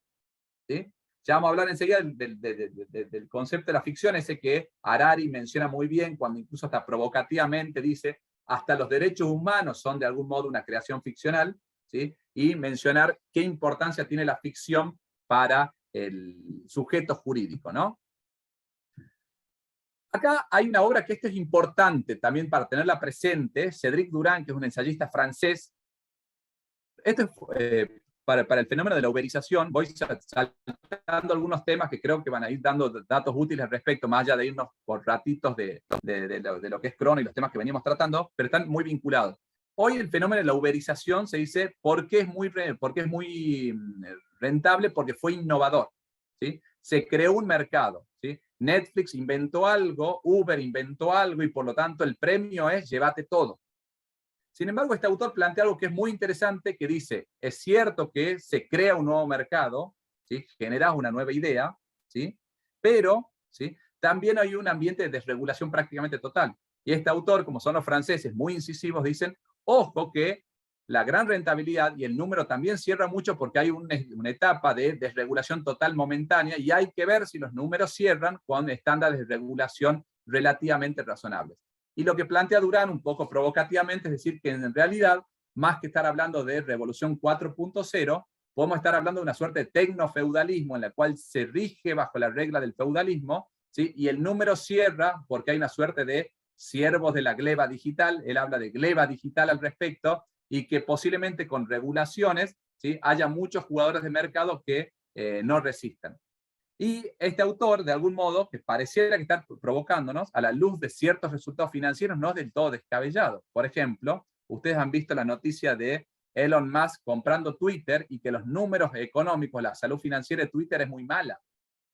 ¿sí? Ya vamos a hablar enseguida del concepto de la ficción, ese que Harari menciona muy bien, cuando incluso hasta provocativamente dice, hasta los derechos humanos son de algún modo una creación ficcional, ¿sí? Y mencionar qué importancia tiene la ficción para el sujeto jurídico, ¿no? Acá hay una obra que esto es importante también para tenerla presente, Cédric Durand, que es un ensayista francés. Esto es para el fenómeno de la uberización. Voy saltando algunos temas que creo que van a ir dando datos útiles al respecto, más allá de irnos por ratitos de lo que es Crono y los temas que veníamos tratando, pero están muy vinculados. Hoy el fenómeno de la uberización se dice, ¿por qué es muy rentable? Porque fue innovador, ¿sí? Se creó un mercado, ¿sí? Netflix inventó algo, Uber inventó algo, y por lo tanto el premio es llévate todo. Sin embargo, este autor plantea algo que es muy interesante, que dice, es cierto que se crea un nuevo mercado, ¿sí? Generas una nueva idea, ¿sí? Pero, ¿sí? También hay un ambiente de desregulación prácticamente total. Y este autor, como son los franceses muy incisivos, dicen, ojo que la gran rentabilidad y el número también cierra mucho porque hay una etapa de desregulación total momentánea y hay que ver si los números cierran con estándares de regulación relativamente razonables. Y lo que plantea Durand un poco provocativamente es decir que en realidad, más que estar hablando de revolución 4.0, podemos estar hablando de una suerte de tecnofeudalismo en la cual se rige bajo la regla del feudalismo, ¿sí? Y el número cierra porque hay una suerte de siervos de la gleba digital, él habla de gleba digital al respecto, y que posiblemente con regulaciones, ¿sí? Haya muchos jugadores de mercado que no resistan. Y este autor, de algún modo, que pareciera que está provocándonos, a la luz de ciertos resultados financieros, no es del todo descabellado. Por ejemplo, ustedes han visto la noticia de Elon Musk comprando Twitter y que los números económicos, la salud financiera de Twitter es muy mala,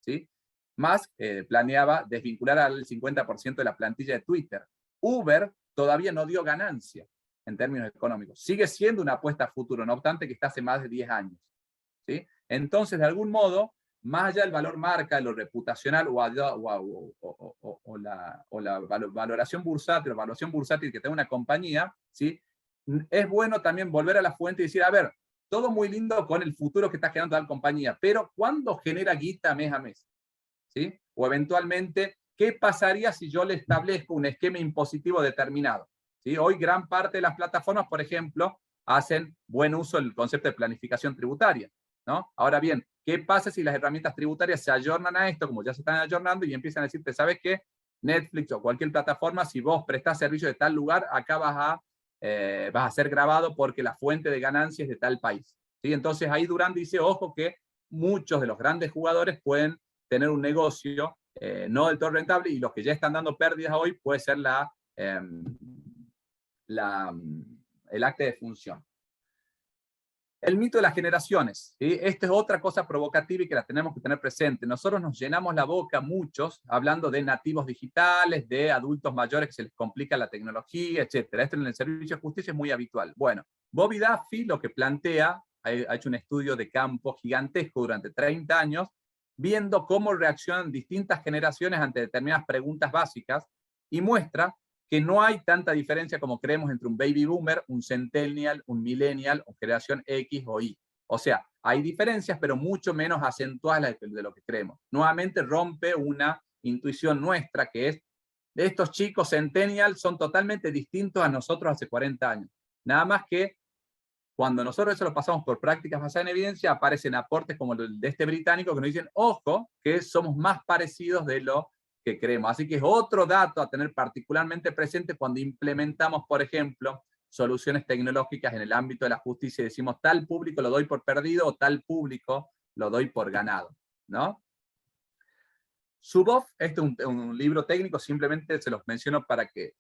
¿sí? Musk planeaba desvincular al 50% de la plantilla de Twitter. Uber todavía no dio ganancia en términos económicos. Sigue siendo una apuesta a futuro, no obstante que está hace más de 10 años, ¿sí? Entonces, de algún modo, más allá del valor marca, lo reputacional o la valoración bursátil, o evaluación bursátil que tenga una compañía, ¿sí? Es bueno también volver a la fuente y decir, a ver, todo muy lindo con el futuro que está generando tal compañía, pero ¿cuándo genera guita mes a mes? ¿Sí? O eventualmente, ¿qué pasaría si yo le establezco un esquema impositivo determinado? ¿Sí? Hoy gran parte de las plataformas, por ejemplo, hacen buen uso del concepto de planificación tributaria, ¿no? Ahora bien, ¿Qué pasa si las herramientas tributarias se ayornan a esto, como ya se están ayornando, y empiezan a decirte, ¿sabes qué? Netflix o cualquier plataforma, si vos prestás servicio de tal lugar, acá vas a ser grabado porque la fuente de ganancias es de tal país. ¿Sí? Entonces ahí Durán dice, ojo, que muchos de los grandes jugadores pueden tener un negocio no del todo rentable, y los que ya están dando pérdidas hoy puede ser el acta de función. El mito de las generaciones, ¿sí? Esta es otra cosa provocativa y que la tenemos que tener presente. Nosotros nos llenamos la boca, muchos, hablando de nativos digitales, de adultos mayores que se les complica la tecnología, etc. Esto en el servicio de justicia es muy habitual. Bueno, Bobby Daffy lo que plantea, ha hecho un estudio de campo gigantesco durante 30 años, viendo cómo reaccionan distintas generaciones ante determinadas preguntas básicas, y muestra que no hay tanta diferencia como creemos entre un baby boomer, un centennial, un millennial, o generación X o Y. O sea, hay diferencias, pero mucho menos acentuadas de lo que creemos. Nuevamente rompe una intuición nuestra, que es, estos chicos centennial son totalmente distintos a nosotros hace 40 años. Nada más que cuando nosotros eso lo pasamos por prácticas basadas en evidencia, aparecen aportes como el de este británico que nos dicen, ojo, que somos más parecidos de lo que creemos. Así que es otro dato a tener particularmente presente cuando implementamos, por ejemplo, soluciones tecnológicas en el ámbito de la justicia y decimos tal público lo doy por perdido o tal público lo doy por ganado, ¿no? Zuboff, este es un libro técnico, simplemente se los menciono para que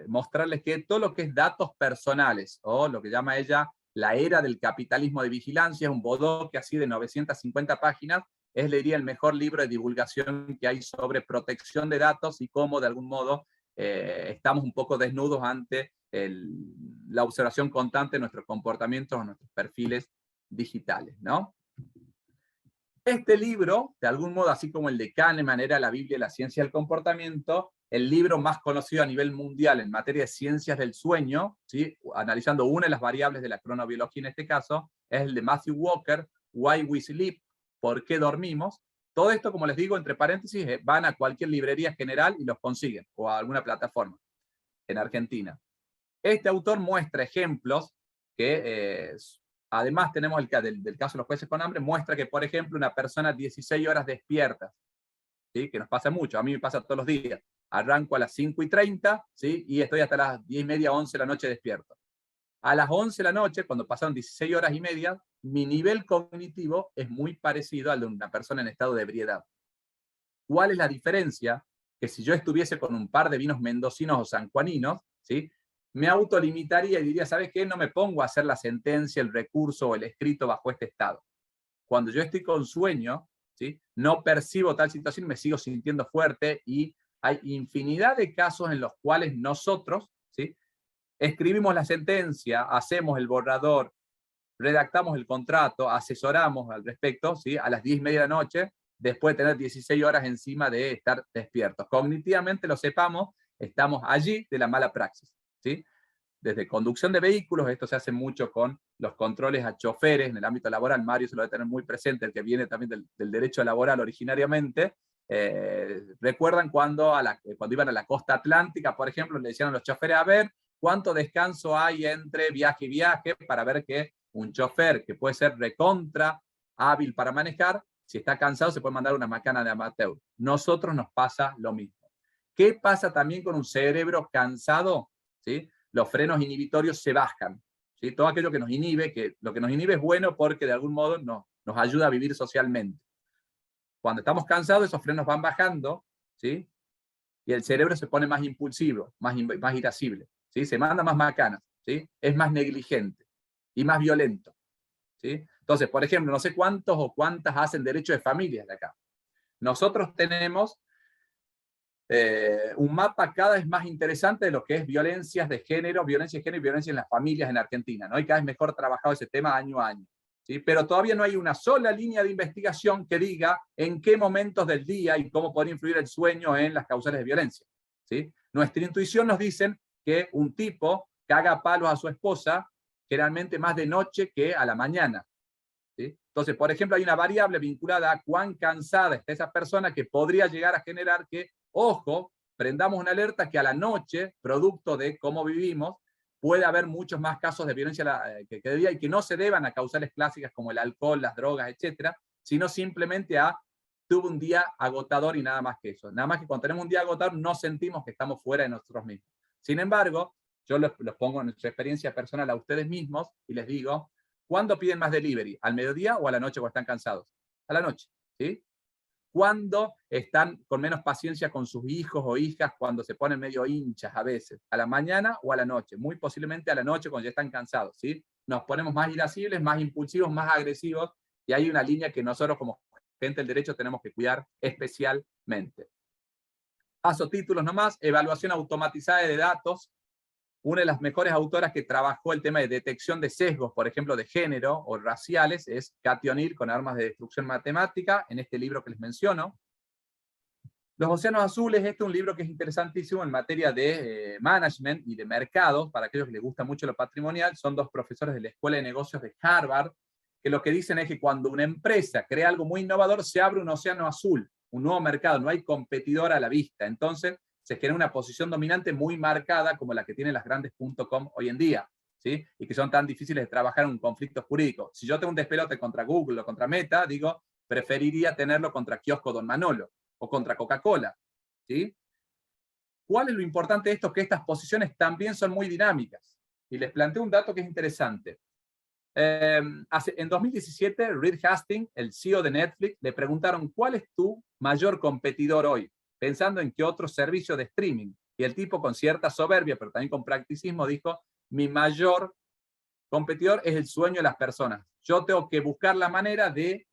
mostrarles que todo lo que es datos personales, o lo que llama ella la era del capitalismo de vigilancia, es un bodoque así de 950 páginas, le diría el mejor libro de divulgación que hay sobre protección de datos y cómo de algún modo estamos un poco desnudos ante la observación constante de nuestros comportamientos o nuestros perfiles digitales, ¿no? Este libro, de algún modo, así como el de Kahneman era la Biblia de la ciencia del comportamiento, el libro más conocido a nivel mundial en materia de ciencias del sueño, ¿sí? Analizando una de las variables de la cronobiología en este caso, es el de Matthew Walker, Why We Sleep, ¿por qué dormimos? Todo esto, como les digo, entre paréntesis, van a cualquier librería general y los consiguen, o a alguna plataforma en Argentina. Este autor muestra ejemplos que, además tenemos el del caso de los jueces con hambre, muestra que, por ejemplo, una persona 16 horas despierta, ¿sí? Que nos pasa mucho, a mí me pasa todos los días. Arranco a las 5:30, ¿sí? Y estoy hasta las 10:30, 11 de la noche despierto. A las 11 de la noche, cuando pasaron 16 horas y media, mi nivel cognitivo es muy parecido al de una persona en estado de ebriedad. ¿Cuál es la diferencia? Que si yo estuviese con un par de vinos mendocinos o sanjuaninos, ¿sí? Me autolimitaría y diría, ¿sabes qué? No me pongo a hacer la sentencia, el recurso o el escrito bajo este estado. Cuando yo estoy con sueño, ¿sí? No percibo tal situación, me sigo sintiendo fuerte, y hay infinidad de casos en los cuales nosotros, ¿sí? Escribimos la sentencia, hacemos el borrador, redactamos el contrato, asesoramos al respecto, ¿sí? A las 10:30 de la noche, después de tener 16 horas encima de estar despiertos. Cognitivamente lo sepamos, estamos allí de la mala praxis, ¿sí? Desde conducción de vehículos, esto se hace mucho con los controles a choferes en el ámbito laboral, Mario se lo debe tener muy presente, el que viene también del derecho laboral originariamente. ¿Recuerdan cuando iban a la costa atlántica, por ejemplo, le decían a los choferes, a ver, ¿cuánto descanso hay entre viaje y viaje? Para ver que un chofer que puede ser recontra hábil para manejar, si está cansado se puede mandar una macana de amateur. Nosotros nos pasa lo mismo. ¿Qué pasa también con un cerebro cansado? ¿Sí? Los frenos inhibitorios se bajan, ¿sí? Todo aquello que nos inhibe, que lo que nos inhibe es bueno porque de algún modo nos ayuda a vivir socialmente. Cuando estamos cansados, esos frenos van bajando, ¿sí? Y el cerebro se pone más impulsivo, más irascible, ¿sí? Se manda más macanas, ¿sí? Es más negligente y más violento, ¿sí? Entonces, por ejemplo, no sé cuántos o cuántas hacen derecho de familias de acá. Nosotros tenemos un mapa cada vez más interesante de lo que es violencia de género y violencia en las familias en Argentina, ¿no? Y cada vez mejor trabajado ese tema año a año, ¿sí? Pero todavía no hay una sola línea de investigación que diga en qué momentos del día y cómo puede influir el sueño en las causales de violencia, ¿sí? Nuestra intuición nos dice que un tipo caga a palos a su esposa generalmente más de noche que a la mañana, ¿sí? Entonces, por ejemplo, hay una variable vinculada a cuán cansada está esa persona que podría llegar a generar que, ojo, prendamos una alerta que a la noche, producto de cómo vivimos, puede haber muchos más casos de violencia que debía y que no se deban a causales clásicas como el alcohol, las drogas, etcétera, sino simplemente a tuve un día agotador y nada más que eso. Nada más que cuando tenemos un día agotador no sentimos que estamos fuera de nosotros mismos. Sin embargo, yo los pongo en su experiencia personal a ustedes mismos y les digo, ¿cuándo piden más delivery? ¿Al mediodía o a la noche cuando están cansados? A la noche, ¿sí? ¿Cuándo están con menos paciencia con sus hijos o hijas cuando se ponen medio hinchas a veces? ¿A la mañana o a la noche? Muy posiblemente a la noche cuando ya están cansados, ¿sí? Nos ponemos más irascibles, más impulsivos, más agresivos, y hay una línea que nosotros como gente del derecho tenemos que cuidar especialmente. Paso títulos nomás, evaluación automatizada de datos. Una de las mejores autoras que trabajó el tema de detección de sesgos, por ejemplo, de género o raciales, es Cathy O'Neil con Armas de Destrucción Matemática, en este libro que les menciono. Los Océanos Azules, este es un libro que es interesantísimo en materia de management y de mercados, para aquellos que les gusta mucho lo patrimonial. Son dos profesores de la Escuela de Negocios de Harvard, que lo que dicen es que cuando una empresa crea algo muy innovador, se abre un océano azul, un nuevo mercado, no hay competidor a la vista. Entonces, se genera una posición dominante muy marcada como la que tienen las grandes .com hoy en día, ¿sí? Y que son tan difíciles de trabajar en un conflicto jurídico. Si yo tengo un despelote contra Google o contra Meta, digo, preferiría tenerlo contra Kiosco Don Manolo o contra Coca-Cola, ¿sí? ¿Cuál es lo importante de esto? Que estas posiciones también son muy dinámicas. Y les planteo un dato que es interesante. En 2017, Reed Hastings, el CEO de Netflix, le preguntaron, ¿cuál es tu mayor competidor hoy? Pensando en qué otro servicio de streaming. Y el tipo, con cierta soberbia, pero también con practicismo, dijo, mi mayor competidor es el sueño de las personas. Yo tengo que buscar la manera de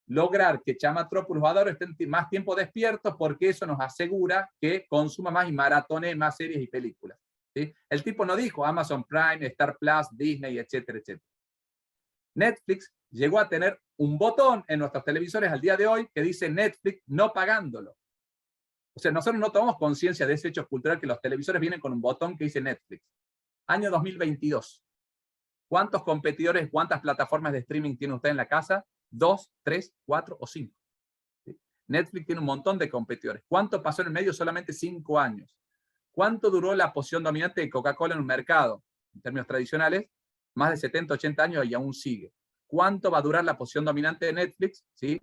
lograr que Chamatrópolis o Adoro estén más tiempo despiertos, porque eso nos asegura que consuma más y maratone más series y películas, ¿sí? El tipo no dijo Amazon Prime, Star Plus, Disney, etcétera, etcétera. Netflix llegó a tener un botón en nuestros televisores al día de hoy que dice Netflix no pagándolo. O sea, nosotros no tomamos conciencia de ese hecho cultural que los televisores vienen con un botón que dice Netflix. Año 2022. ¿Cuántos competidores, cuántas plataformas de streaming tiene usted en la casa? 2, 3, 4 o 5. ¿Sí? Netflix tiene un montón de competidores. ¿Cuánto pasó en el medio? Solamente 5 años. ¿Cuánto duró la posición dominante de Coca-Cola en un mercado? En términos tradicionales, más de 70, 80 años y aún sigue. ¿Cuánto va a durar la posición dominante de Netflix? ¿Sí?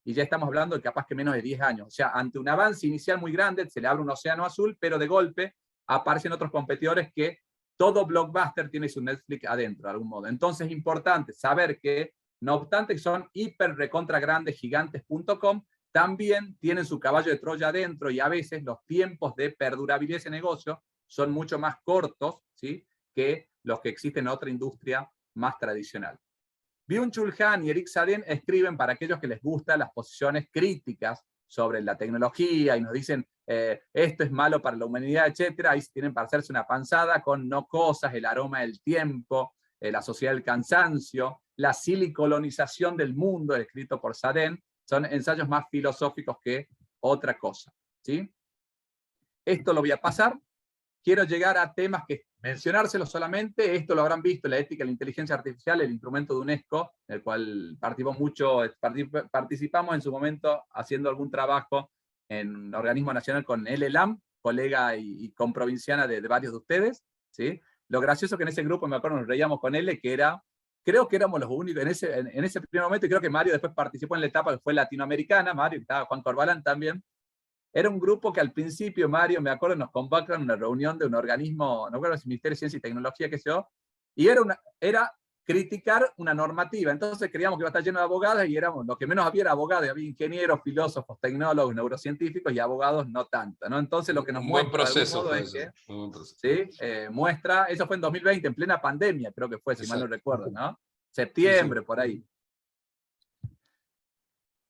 Y ya estamos hablando de capaz que menos de 10 años. O sea, ante un avance inicial muy grande, se le abre un océano azul, pero de golpe aparecen otros competidores que todo blockbuster tiene su Netflix adentro, de algún modo. Entonces es importante saber que, no obstante que son hiper recontra grandes gigantes.com, también tienen su caballo de Troya adentro y a veces los tiempos de perdurabilidad de ese negocio son mucho más cortos, ¿sí?, que los que existen en otra industria más tradicional. Byung-Chul Han y Eric Sadin escriben para aquellos que les gustan las posiciones críticas sobre la tecnología y nos dicen esto es malo para la humanidad, etcétera. Ahí tienen para hacerse una panzada con No cosas, El aroma del tiempo, La sociedad del cansancio, La silicolonización del mundo, escrito por Sadin. Son ensayos más filosóficos que otra cosa, ¿sí? Esto lo voy a pasar. Quiero llegar a temas que mencionárselos solamente. Esto lo habrán visto, la ética de la inteligencia artificial, el instrumento de UNESCO, en el cual participamos en su momento haciendo algún trabajo en un organismo nacional con LLAM, colega y comprovinciana de varios de ustedes, ¿sí? Lo gracioso que en ese grupo, me acuerdo, nos reíamos con él, que era, creo que éramos los únicos, en ese primer momento, y creo que Mario después participó en la etapa que fue latinoamericana, Mario, estaba Juan Corbalán también. Era un grupo que al principio, Mario, me acuerdo, nos convocaron a una reunión de un organismo, no recuerdo si Ministerio de Ciencia y Tecnología, qué sé yo, y era criticar una normativa. Entonces creíamos que iba a estar lleno de abogados y éramos, lo que menos había era abogados, había ingenieros, filósofos, tecnólogos, neurocientíficos y abogados no tanto, ¿no? Entonces lo que nos muestra proceso, de algún modo es que, ¿sí? Muestra, eso fue en 2020, en plena pandemia, creo que fue, si mal no recuerdo, ¿no? Septiembre, sí, sí, por ahí.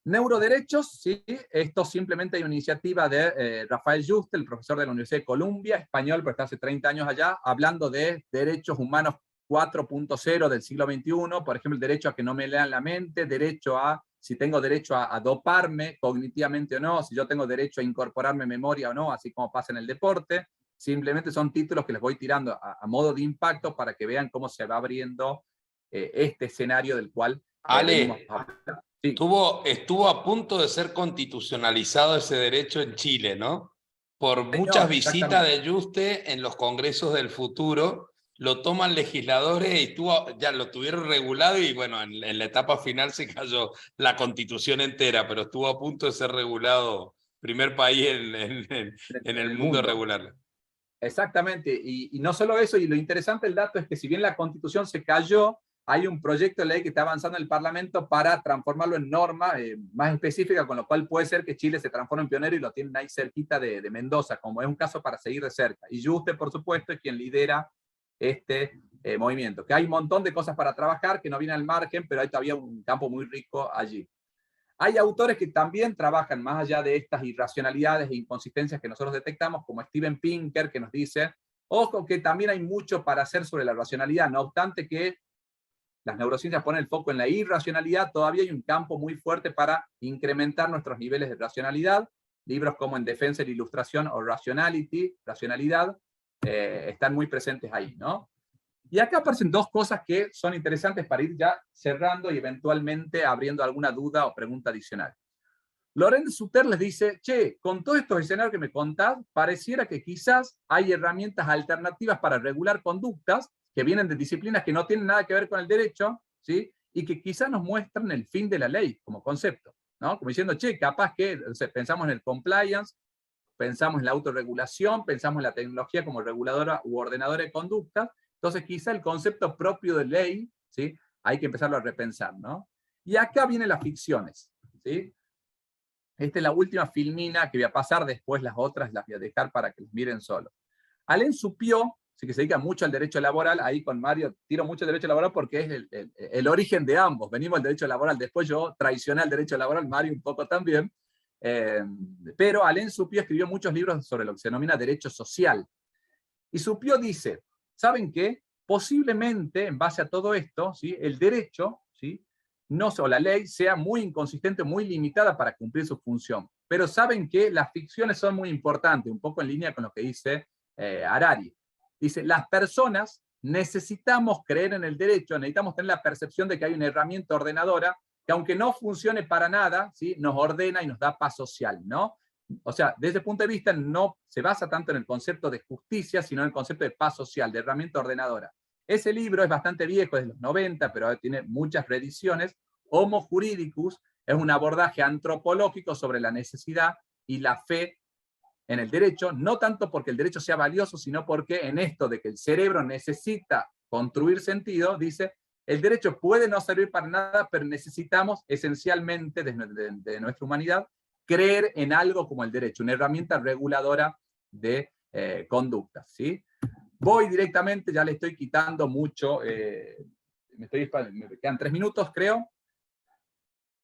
Neuroderechos, sí, esto simplemente hay una iniciativa de Rafael Juste, el profesor de la Universidad de Columbia, español, pero está hace 30 años allá, hablando de derechos humanos 4.0 del siglo XXI, por ejemplo, el derecho a que no me lean la mente, derecho a, si tengo derecho a doparme cognitivamente o no, si yo tengo derecho a incorporarme memoria o no, así como pasa en el deporte. Simplemente son títulos que les voy tirando a modo de impacto para que vean cómo se va abriendo este escenario del cual Ale, sí. Estuvo a punto de ser constitucionalizado ese derecho en Chile, ¿no? Por muchas visitas de Juste en los congresos del futuro, lo toman legisladores y ya lo tuvieron regulado y bueno, en la etapa final se cayó la constitución entera, pero estuvo a punto de ser regulado, primer país en el mundo de regularlo. Exactamente, y no solo eso, y lo interesante del dato es que si bien la Constitución se cayó, hay un proyecto de ley que está avanzando en el Parlamento para transformarlo en norma más específica, con lo cual puede ser que Chile se transforme en pionero y lo tienen ahí cerquita de Mendoza, como es un caso para seguir de cerca. Y Juste, por supuesto, es quien lidera este movimiento, que hay un montón de cosas para trabajar que no vienen al margen, pero hay todavía un campo muy rico allí. Hay autores que también trabajan más allá de estas irracionalidades e inconsistencias que nosotros detectamos, como Steven Pinker, que nos dice, ojo que también hay mucho para hacer sobre la racionalidad, no obstante que las neurociencias ponen el foco en la irracionalidad, todavía hay un campo muy fuerte para incrementar nuestros niveles de racionalidad. Libros como En Defensa de la Ilustración o Racionalidad, están muy presentes ahí, ¿no? Y acá aparecen dos cosas que son interesantes para ir ya cerrando y eventualmente abriendo alguna duda o pregunta adicional. Lorenz Suter les dice, che, con todos estos escenarios que me contás, pareciera que quizás hay herramientas alternativas para regular conductas que vienen de disciplinas que no tienen nada que ver con el derecho, ¿sí? Y que quizás nos muestran el fin de la ley como concepto, ¿no? Como diciendo, che, capaz que pensamos en el compliance, pensamos en la autorregulación, pensamos en la tecnología como reguladora u ordenadora de conductas. Entonces, quizá el concepto propio de ley, ¿sí? Hay que empezarlo a repensar, ¿no? Y acá vienen las ficciones, ¿sí? Esta es la última filmina que voy a pasar, después las otras las voy a dejar para que las miren solo. Alain Supió, sí que se dedica mucho al derecho laboral, ahí con Mario tiro mucho el derecho laboral porque es el origen de ambos. Venimos del derecho laboral, después yo traicioné al derecho laboral, Mario un poco también. Pero Alain Supió escribió muchos libros sobre lo que se denomina derecho social. Y Supió dice, ¿saben qué? Posiblemente, en base a todo esto, ¿sí? El derecho, ¿sí? No, o la ley sea muy inconsistente, muy limitada para cumplir su función. Pero saben que las ficciones son muy importantes, un poco en línea con lo que dice Harari. Dice, las personas necesitamos creer en el derecho, necesitamos tener la percepción de que hay una herramienta ordenadora que aunque no funcione para nada, ¿sí? Nos ordena y nos da paz social, ¿no? O sea, desde ese punto de vista no se basa tanto en el concepto de justicia, sino en el concepto de paz social, de herramienta ordenadora. Ese libro es bastante viejo, es de los 90, pero tiene muchas reediciones. Homo Juridicus es un abordaje antropológico sobre la necesidad y la fe en el derecho, no tanto porque el derecho sea valioso, sino porque en esto de que el cerebro necesita construir sentido, dice, el derecho puede no servir para nada, pero necesitamos esencialmente de nuestra humanidad creer en algo como el derecho, una herramienta reguladora de conductas, ¿sí? Voy directamente, ya le estoy quitando mucho, me quedan 3 minutos, creo.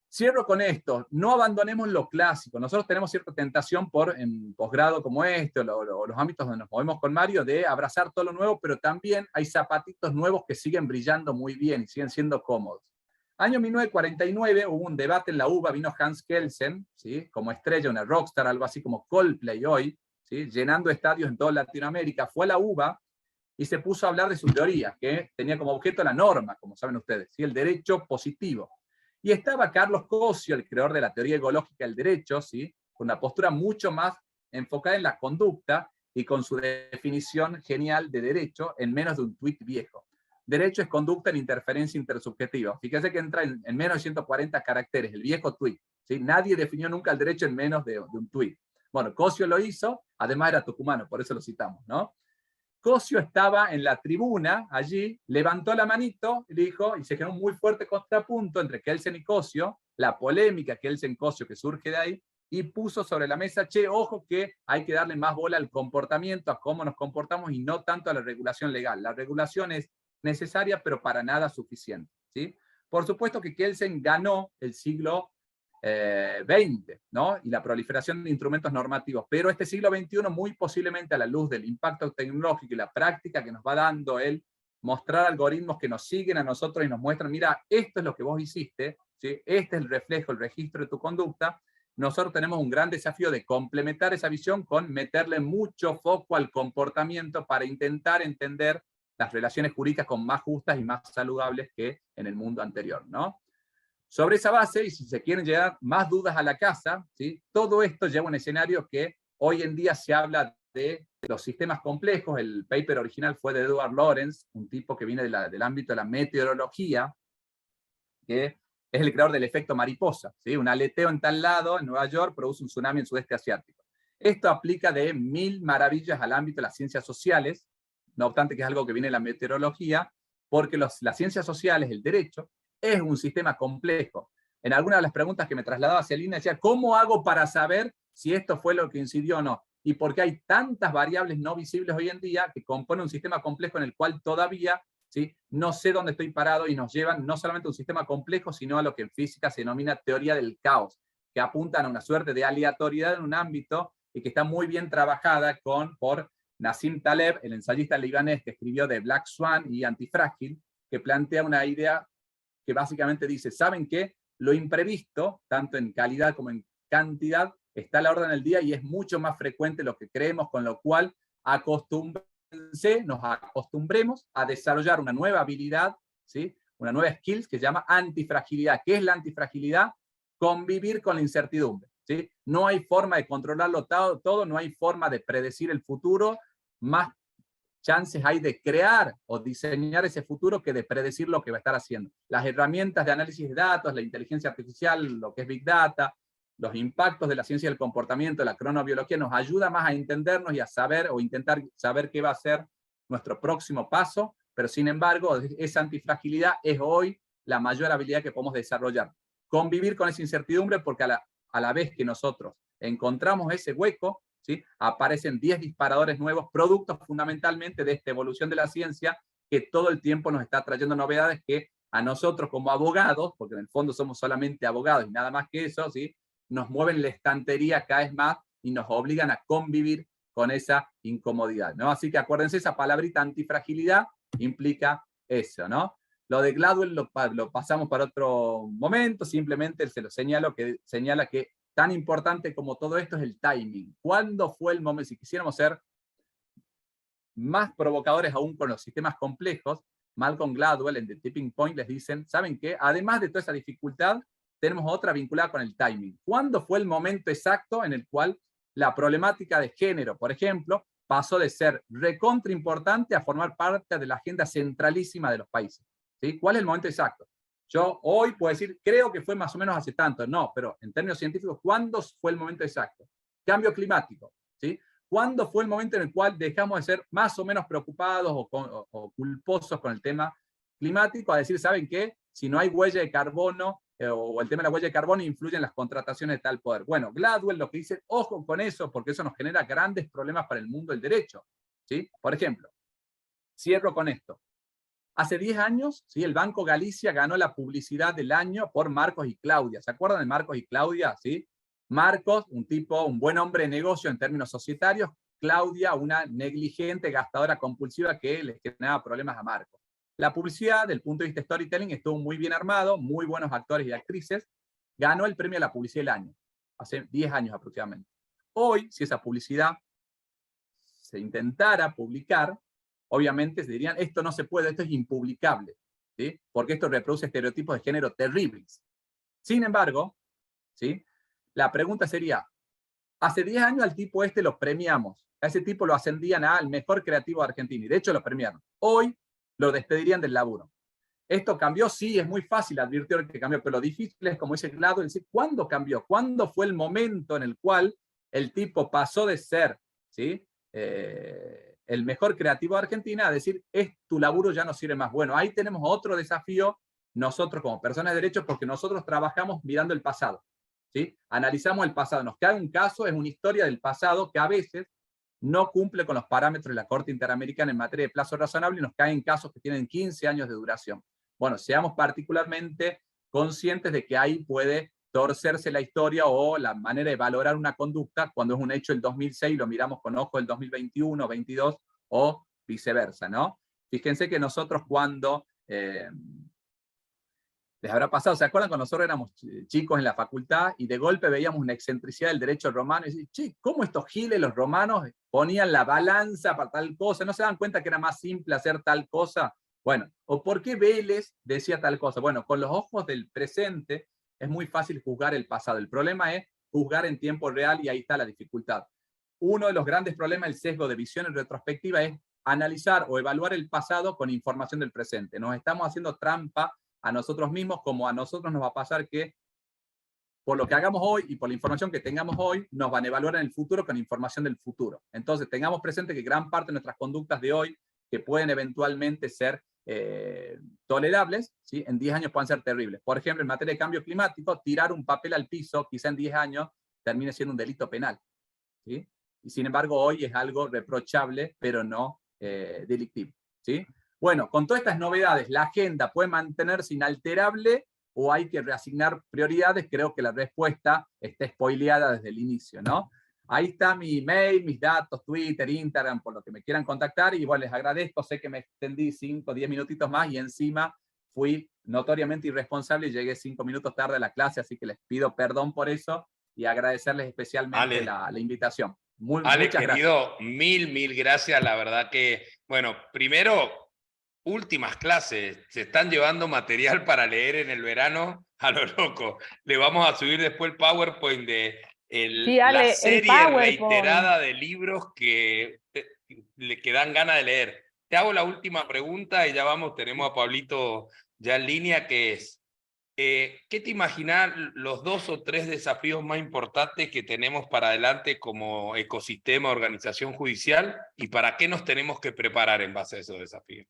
Cierro con esto, no abandonemos lo clásico. Nosotros tenemos cierta tentación en posgrado como este, o los ámbitos donde nos movemos con Mario, de abrazar todo lo nuevo, pero también hay zapatitos nuevos que siguen brillando muy bien y siguen siendo cómodos. Año 1949 hubo un debate en la UBA, vino Hans Kelsen, ¿sí? Como estrella, una rockstar, algo así como Coldplay hoy, ¿sí? Llenando estadios en toda Latinoamérica, fue a la UBA y se puso a hablar de su teoría, que tenía como objeto la norma, como saben ustedes, ¿sí? El derecho positivo. Y estaba Carlos Cosio, el creador de la teoría ecológica del derecho, ¿sí? Con una postura mucho más enfocada en la conducta y con su definición genial de derecho en menos de un tuit viejo. Derecho es conducta en interferencia intersubjetiva. Fíjense que entra en menos de 140 caracteres, el viejo tuit, ¿sí? Nadie definió nunca el derecho en menos de un tuit. Bueno, Cosio lo hizo, además era tucumano, por eso lo citamos, ¿no? Cosio estaba en la tribuna allí, levantó la manito y dijo, y se generó un muy fuerte contrapunto entre Kelsen y Cosio, la polémica Kelsen-Cosio que surge de ahí, y puso sobre la mesa, che, ojo que hay que darle más bola al comportamiento, a cómo nos comportamos y no tanto a la regulación legal. La regulación es necesaria, pero para nada suficiente, ¿sí? Por supuesto que Kelsen ganó el siglo XX, ¿no? Y la proliferación de instrumentos normativos, pero este siglo XXI muy posiblemente a la luz del impacto tecnológico y la práctica que nos va dando él, mostrar algoritmos que nos siguen a nosotros y nos muestran, mira, esto es lo que vos hiciste, ¿sí? Este es el reflejo, el registro de tu conducta. Nosotros tenemos un gran desafío de complementar esa visión con meterle mucho foco al comportamiento para intentar entender las relaciones jurídicas con más justas y más saludables que en el mundo anterior, ¿no? Sobre esa base, y si se quieren llevar más dudas a la casa, ¿sí? Todo esto lleva a un escenario que hoy en día se habla de los sistemas complejos. El paper original fue de Edward Lorenz, un tipo que viene del ámbito de la meteorología, que es el creador del efecto mariposa, ¿sí? Un aleteo en tal lado, en Nueva York, produce un tsunami en el sudeste asiático. Esto aplica de mil maravillas al ámbito de las ciencias sociales, no obstante que es algo que viene de la meteorología, porque las ciencias sociales, el derecho, es un sistema complejo. En algunas de las preguntas que me trasladaba Celina, decía, ¿cómo hago para saber si esto fue lo que incidió o no? Y porque hay tantas variables no visibles hoy en día que componen un sistema complejo en el cual todavía, ¿sí?, no sé dónde estoy parado, y nos llevan no solamente a un sistema complejo, sino a lo que en física se denomina teoría del caos, que apuntan a una suerte de aleatoriedad en un ámbito y que está muy bien trabajada por Nassim Taleb, el ensayista libanés que escribió de Black Swan y Antifrágil, que plantea una idea que básicamente dice, ¿saben qué? Lo imprevisto, tanto en calidad como en cantidad, está a la orden del día y es mucho más frecuente de lo que creemos, con lo cual nos acostumbremos a desarrollar una nueva habilidad, ¿sí?, una nueva skills que se llama antifragilidad. ¿Qué es la antifragilidad? Convivir con la incertidumbre, ¿sí? No hay forma de controlarlo todo, no hay forma de predecir el futuro, más chances hay de crear o diseñar ese futuro que de predecir lo que va a estar haciendo. Las herramientas de análisis de datos, la inteligencia artificial, lo que es Big Data, los impactos de la ciencia del comportamiento, la cronobiología, nos ayuda más a entendernos y a saber o intentar saber qué va a ser nuestro próximo paso, pero sin embargo, esa antifragilidad es hoy la mayor habilidad que podemos desarrollar. Convivir con esa incertidumbre, porque a la vez que nosotros encontramos ese hueco, ¿sí?, aparecen 10 disparadores nuevos, productos fundamentalmente de esta evolución de la ciencia, que todo el tiempo nos está trayendo novedades que a nosotros como abogados, porque en el fondo somos solamente abogados y nada más que eso, ¿sí?, nos mueven la estantería cada vez más y nos obligan a convivir con esa incomodidad, ¿no? Así que acuérdense, esa palabrita antifragilidad implica eso, ¿no? Lo de Gladwell lo pasamos para otro momento, simplemente se lo señala que tan importante como todo esto es el timing. ¿Cuándo fue el momento? Si quisiéramos ser más provocadores aún con los sistemas complejos, Malcolm Gladwell en The Tipping Point les dicen, ¿saben qué? Además de toda esa dificultad, tenemos otra vinculada con el timing. ¿Cuándo fue el momento exacto en el cual la problemática de género, por ejemplo, pasó de ser recontra importante a formar parte de la agenda centralísima de los países? ¿Sí? ¿Cuál es el momento exacto? Yo hoy puedo decir, creo que fue más o menos hace tanto. No, pero en términos científicos, ¿cuándo fue el momento exacto? Cambio climático, ¿sí? ¿Cuándo fue el momento en el cual dejamos de ser más o menos preocupados o culposos con el tema climático a decir, ¿saben qué? Si no hay huella de carbono, o el tema de la huella de carbono influye en las contrataciones de tal poder. Bueno, Gladwell lo que dice, ojo con eso, porque eso nos genera grandes problemas para el mundo del derecho, ¿sí? Por ejemplo, cierro con esto. Hace 10 años, ¿sí?, el Banco Galicia ganó la publicidad del año por Marcos y Claudia. ¿Se acuerdan de Marcos y Claudia? ¿Sí? Marcos, un buen hombre de negocio en términos societarios. Claudia, una negligente gastadora compulsiva que le generaba problemas a Marcos. La publicidad, del punto de vista de storytelling, estuvo muy bien armado, muy buenos actores y actrices. Ganó el premio a la publicidad del año, hace 10 años aproximadamente. Hoy, si esa publicidad se intentara publicar, obviamente se dirían, esto no se puede, esto es impublicable, ¿sí?, porque esto reproduce estereotipos de género terribles. Sin embargo, ¿sí?, la pregunta sería, hace 10 años al tipo este lo premiamos, a ese tipo lo ascendían al mejor creativo de Argentina, y de hecho lo premiaron. Hoy lo despedirían del laburo. ¿Esto cambió? Sí, es muy fácil advertir que cambió, pero lo difícil es, como dice Gladwell, decir, ¿cuándo cambió? ¿Cuándo fue el momento en el cual el tipo pasó de ser, ¿sí?, el mejor creativo de Argentina a decir, tu laburo ya no sirve más? Bueno, ahí tenemos otro desafío nosotros como personas de derecho, porque nosotros trabajamos mirando el pasado, ¿sí? Analizamos el pasado, nos cae un caso, es una historia del pasado que a veces no cumple con los parámetros de la Corte Interamericana en materia de plazo razonable y nos caen casos que tienen 15 años de duración. Bueno, seamos particularmente conscientes de que ahí puede torcerse la historia o la manera de valorar una conducta cuando es un hecho del 2006 y lo miramos con ojo del 2021, 22 o viceversa, ¿no? Fíjense que nosotros cuando les habrá pasado, ¿se acuerdan cuando nosotros éramos chicos en la facultad y de golpe veíamos una excentricidad del derecho romano y decíamos, che, ¿cómo estos giles, los romanos, ponían la balanza para tal cosa? ¿No se dan cuenta que era más simple hacer tal cosa? Bueno, ¿o por qué Vélez decía tal cosa? Bueno, con los ojos del presente es muy fácil juzgar el pasado. El problema es juzgar en tiempo real y ahí está la dificultad. uno de los grandes problemas del sesgo de visión en retrospectiva es analizar o evaluar el pasado con información del presente. Nos estamos haciendo trampa a nosotros mismos, como a nosotros nos va a pasar que por lo que hagamos hoy y por la información que tengamos hoy, nos van a evaluar en el futuro con información del futuro. Entonces, tengamos presente que gran parte de nuestras conductas de hoy, que pueden eventualmente ser tolerables, ¿sí? En 10 años pueden ser terribles. Por ejemplo, en materia de cambio climático, tirar un papel al piso, quizá en 10 años, termine siendo un delito penal, ¿sí? Y sin embargo, hoy es algo reprochable, pero no delictivo, ¿sí? Bueno, con todas estas novedades, ¿la agenda puede mantenerse inalterable o hay que reasignar prioridades? Creo que la respuesta está spoileada desde el inicio, ¿no? Ahí está mi email, mis datos, Twitter, Instagram, por lo que me quieran contactar, y bueno, les agradezco, sé que me extendí 5, 10 minutitos más, y encima fui notoriamente irresponsable y llegué 5 minutos tarde a la clase, así que les pido perdón por eso, y agradecerles especialmente la invitación. Ale, Muchas querido, gracias. mil gracias, la verdad que, bueno, primero, últimas clases, se están llevando material para leer en el verano a lo loco. Le vamos a subir después el PowerPoint de Sí, la Ale, el serie PowerPoint. reiterada de libros que dan ganas de leer. Te hago la última pregunta y ya vamos, tenemos a Pablito ya en línea, que es, ¿qué te imaginas los 2 o 3 desafíos más importantes que tenemos para adelante como ecosistema, organización judicial, y para qué nos tenemos que preparar en base a esos desafíos?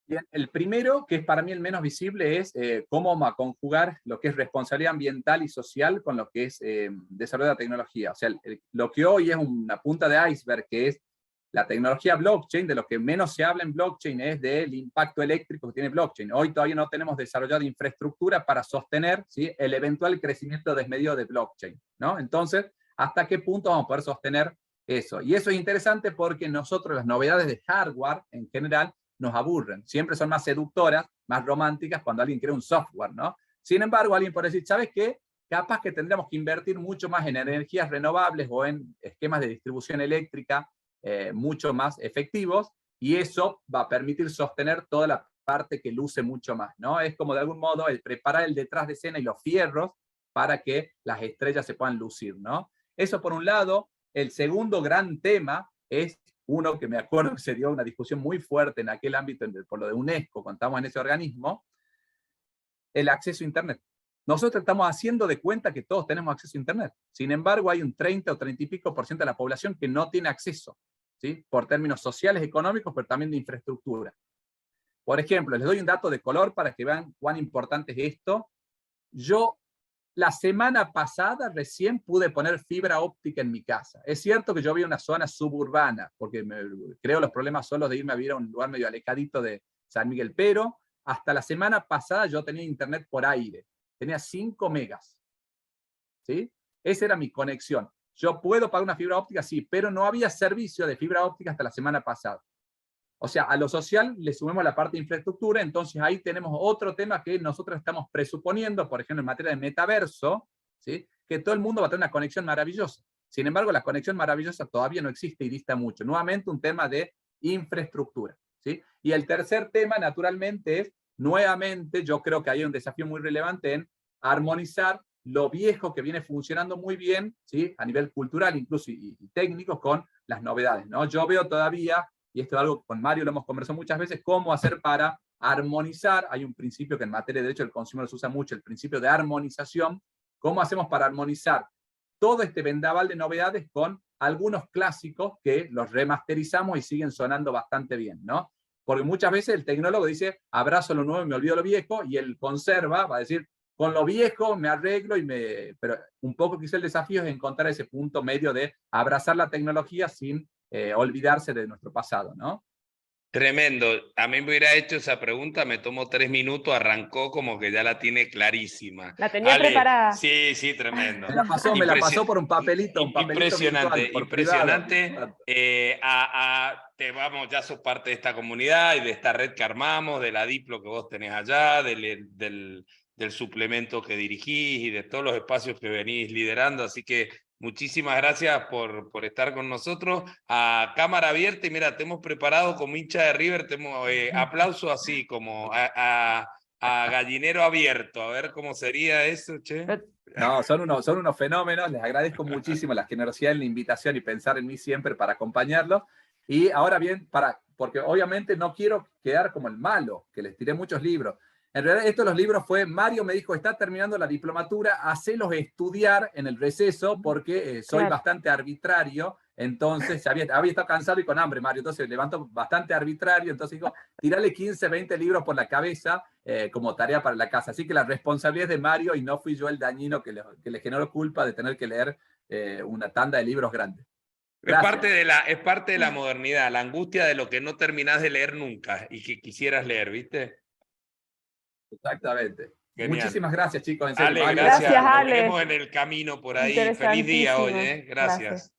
Bien, el primero, que es para mí el menos visible, es cómo vamos a conjugar lo que es responsabilidad ambiental y social con lo que es desarrollo de la tecnología. O sea, lo que hoy es una punta de iceberg, que es la tecnología blockchain, de lo que menos se habla en blockchain es del impacto eléctrico que tiene blockchain. Hoy todavía no tenemos desarrollada infraestructura para sostener, ¿sí?, el eventual crecimiento desmedido de blockchain, ¿no? Entonces, ¿hasta qué punto vamos a poder sostener eso? Y eso es interesante porque nosotros las novedades de hardware en general nos aburren. Siempre son más seductoras, más románticas cuando alguien crea un software, ¿no? Sin embargo, alguien puede decir, ¿sabes qué? Capaz que tendríamos que invertir mucho más en energías renovables o en esquemas de distribución eléctrica mucho más efectivos, y eso va a permitir sostener toda la parte que luce mucho más, ¿no? Es como de algún modo el preparar el detrás de escena y los fierros para que las estrellas se puedan lucir, ¿no? Eso por un lado. El segundo gran tema es uno que me acuerdo que se dio una discusión muy fuerte en aquel ámbito por lo de UNESCO, cuando estamos en ese organismo, el acceso a Internet. Nosotros estamos haciendo de cuenta que todos tenemos acceso a Internet. Sin embargo, hay un 30 o 30 y pico % de la población que no tiene acceso, ¿sí?, por términos sociales, económicos, pero también de infraestructura. Por ejemplo, les doy un dato de color para que vean cuán importante es esto. Yo la semana pasada recién pude poner fibra óptica en mi casa. Es cierto que yo vivo en una zona suburbana, porque creo los problemas solos de irme a vivir a un lugar medio alejadito de San Miguel, pero hasta la semana pasada yo tenía internet por aire. Tenía 5 megas. ¿Sí? Esa era mi conexión. Yo puedo pagar una fibra óptica, sí, pero no había servicio de fibra óptica hasta la semana pasada. O sea, a lo social le sumemos la parte de infraestructura, entonces ahí tenemos otro tema que nosotros estamos presuponiendo, por ejemplo, en materia de metaverso, ¿sí?, que todo el mundo va a tener una conexión maravillosa. Sin embargo, la conexión maravillosa todavía no existe y dista mucho. Nuevamente, un tema de infraestructura, ¿sí? Y el tercer tema, naturalmente, es, nuevamente, yo creo que hay un desafío muy relevante en armonizar lo viejo que viene funcionando muy bien, ¿sí?, a nivel cultural incluso y técnico, con las novedades, ¿no? Yo veo todavía, y esto es algo que con Mario lo hemos conversado muchas veces, cómo hacer para armonizar. Hay un principio que en materia de derecho del consumidor se usa mucho, el principio de armonización. ¿Cómo hacemos para armonizar todo este vendaval de novedades con algunos clásicos que los remasterizamos y siguen sonando bastante bien, ¿no? Porque muchas veces el tecnólogo dice, abrazo lo nuevo y me olvido lo viejo, y el conserva va a decir, con lo viejo me arreglo pero un poco quizá el desafío es encontrar ese punto medio de abrazar la tecnología sin olvidarse de nuestro pasado, ¿no? Tremendo. A mí me hubiera hecho esa pregunta, me tomó 3 minutos, arrancó como que ya la tiene clarísima. La tenía Ale, preparada. sí, tremendo. Me la pasó por un papelito impresionante, virtual, por impresionante. privado. Ya sos parte de esta comunidad y de esta red que armamos, de la Diplo que vos tenés allá, del suplemento que dirigís y de todos los espacios que venís liderando, así que muchísimas gracias por estar con nosotros. A cámara abierta, y mira, te hemos preparado como hincha de River, tenemos aplausos así como a a gallinero abierto, a ver cómo sería eso, che. No, son unos fenómenos, les agradezco muchísimo la generosidad en la invitación y pensar en mí siempre para acompañarlos. Y ahora bien, porque obviamente no quiero quedar como el malo, que les tiré muchos libros. En realidad, estos los libros Mario me dijo, está terminando la diplomatura, hacelos estudiar en el receso porque soy bastante arbitrario, entonces había estado cansado y con hambre, Mario, entonces levanto bastante arbitrario, entonces digo, tirale 15, 20 libros por la cabeza como tarea para la casa. Así que la responsabilidad es de Mario y no fui yo el dañino que le generó culpa de tener que leer una tanda de libros grandes. Es parte de la modernidad, la angustia de lo que no terminás de leer nunca y que quisieras leer, ¿viste? Exactamente. Genial. Muchísimas gracias, chicos. En serio, Ale, Mario. gracias. Gracias, Nos Ale. veremos en el camino por ahí. Feliz día hoy, Interesantísimo. Gracias. Gracias.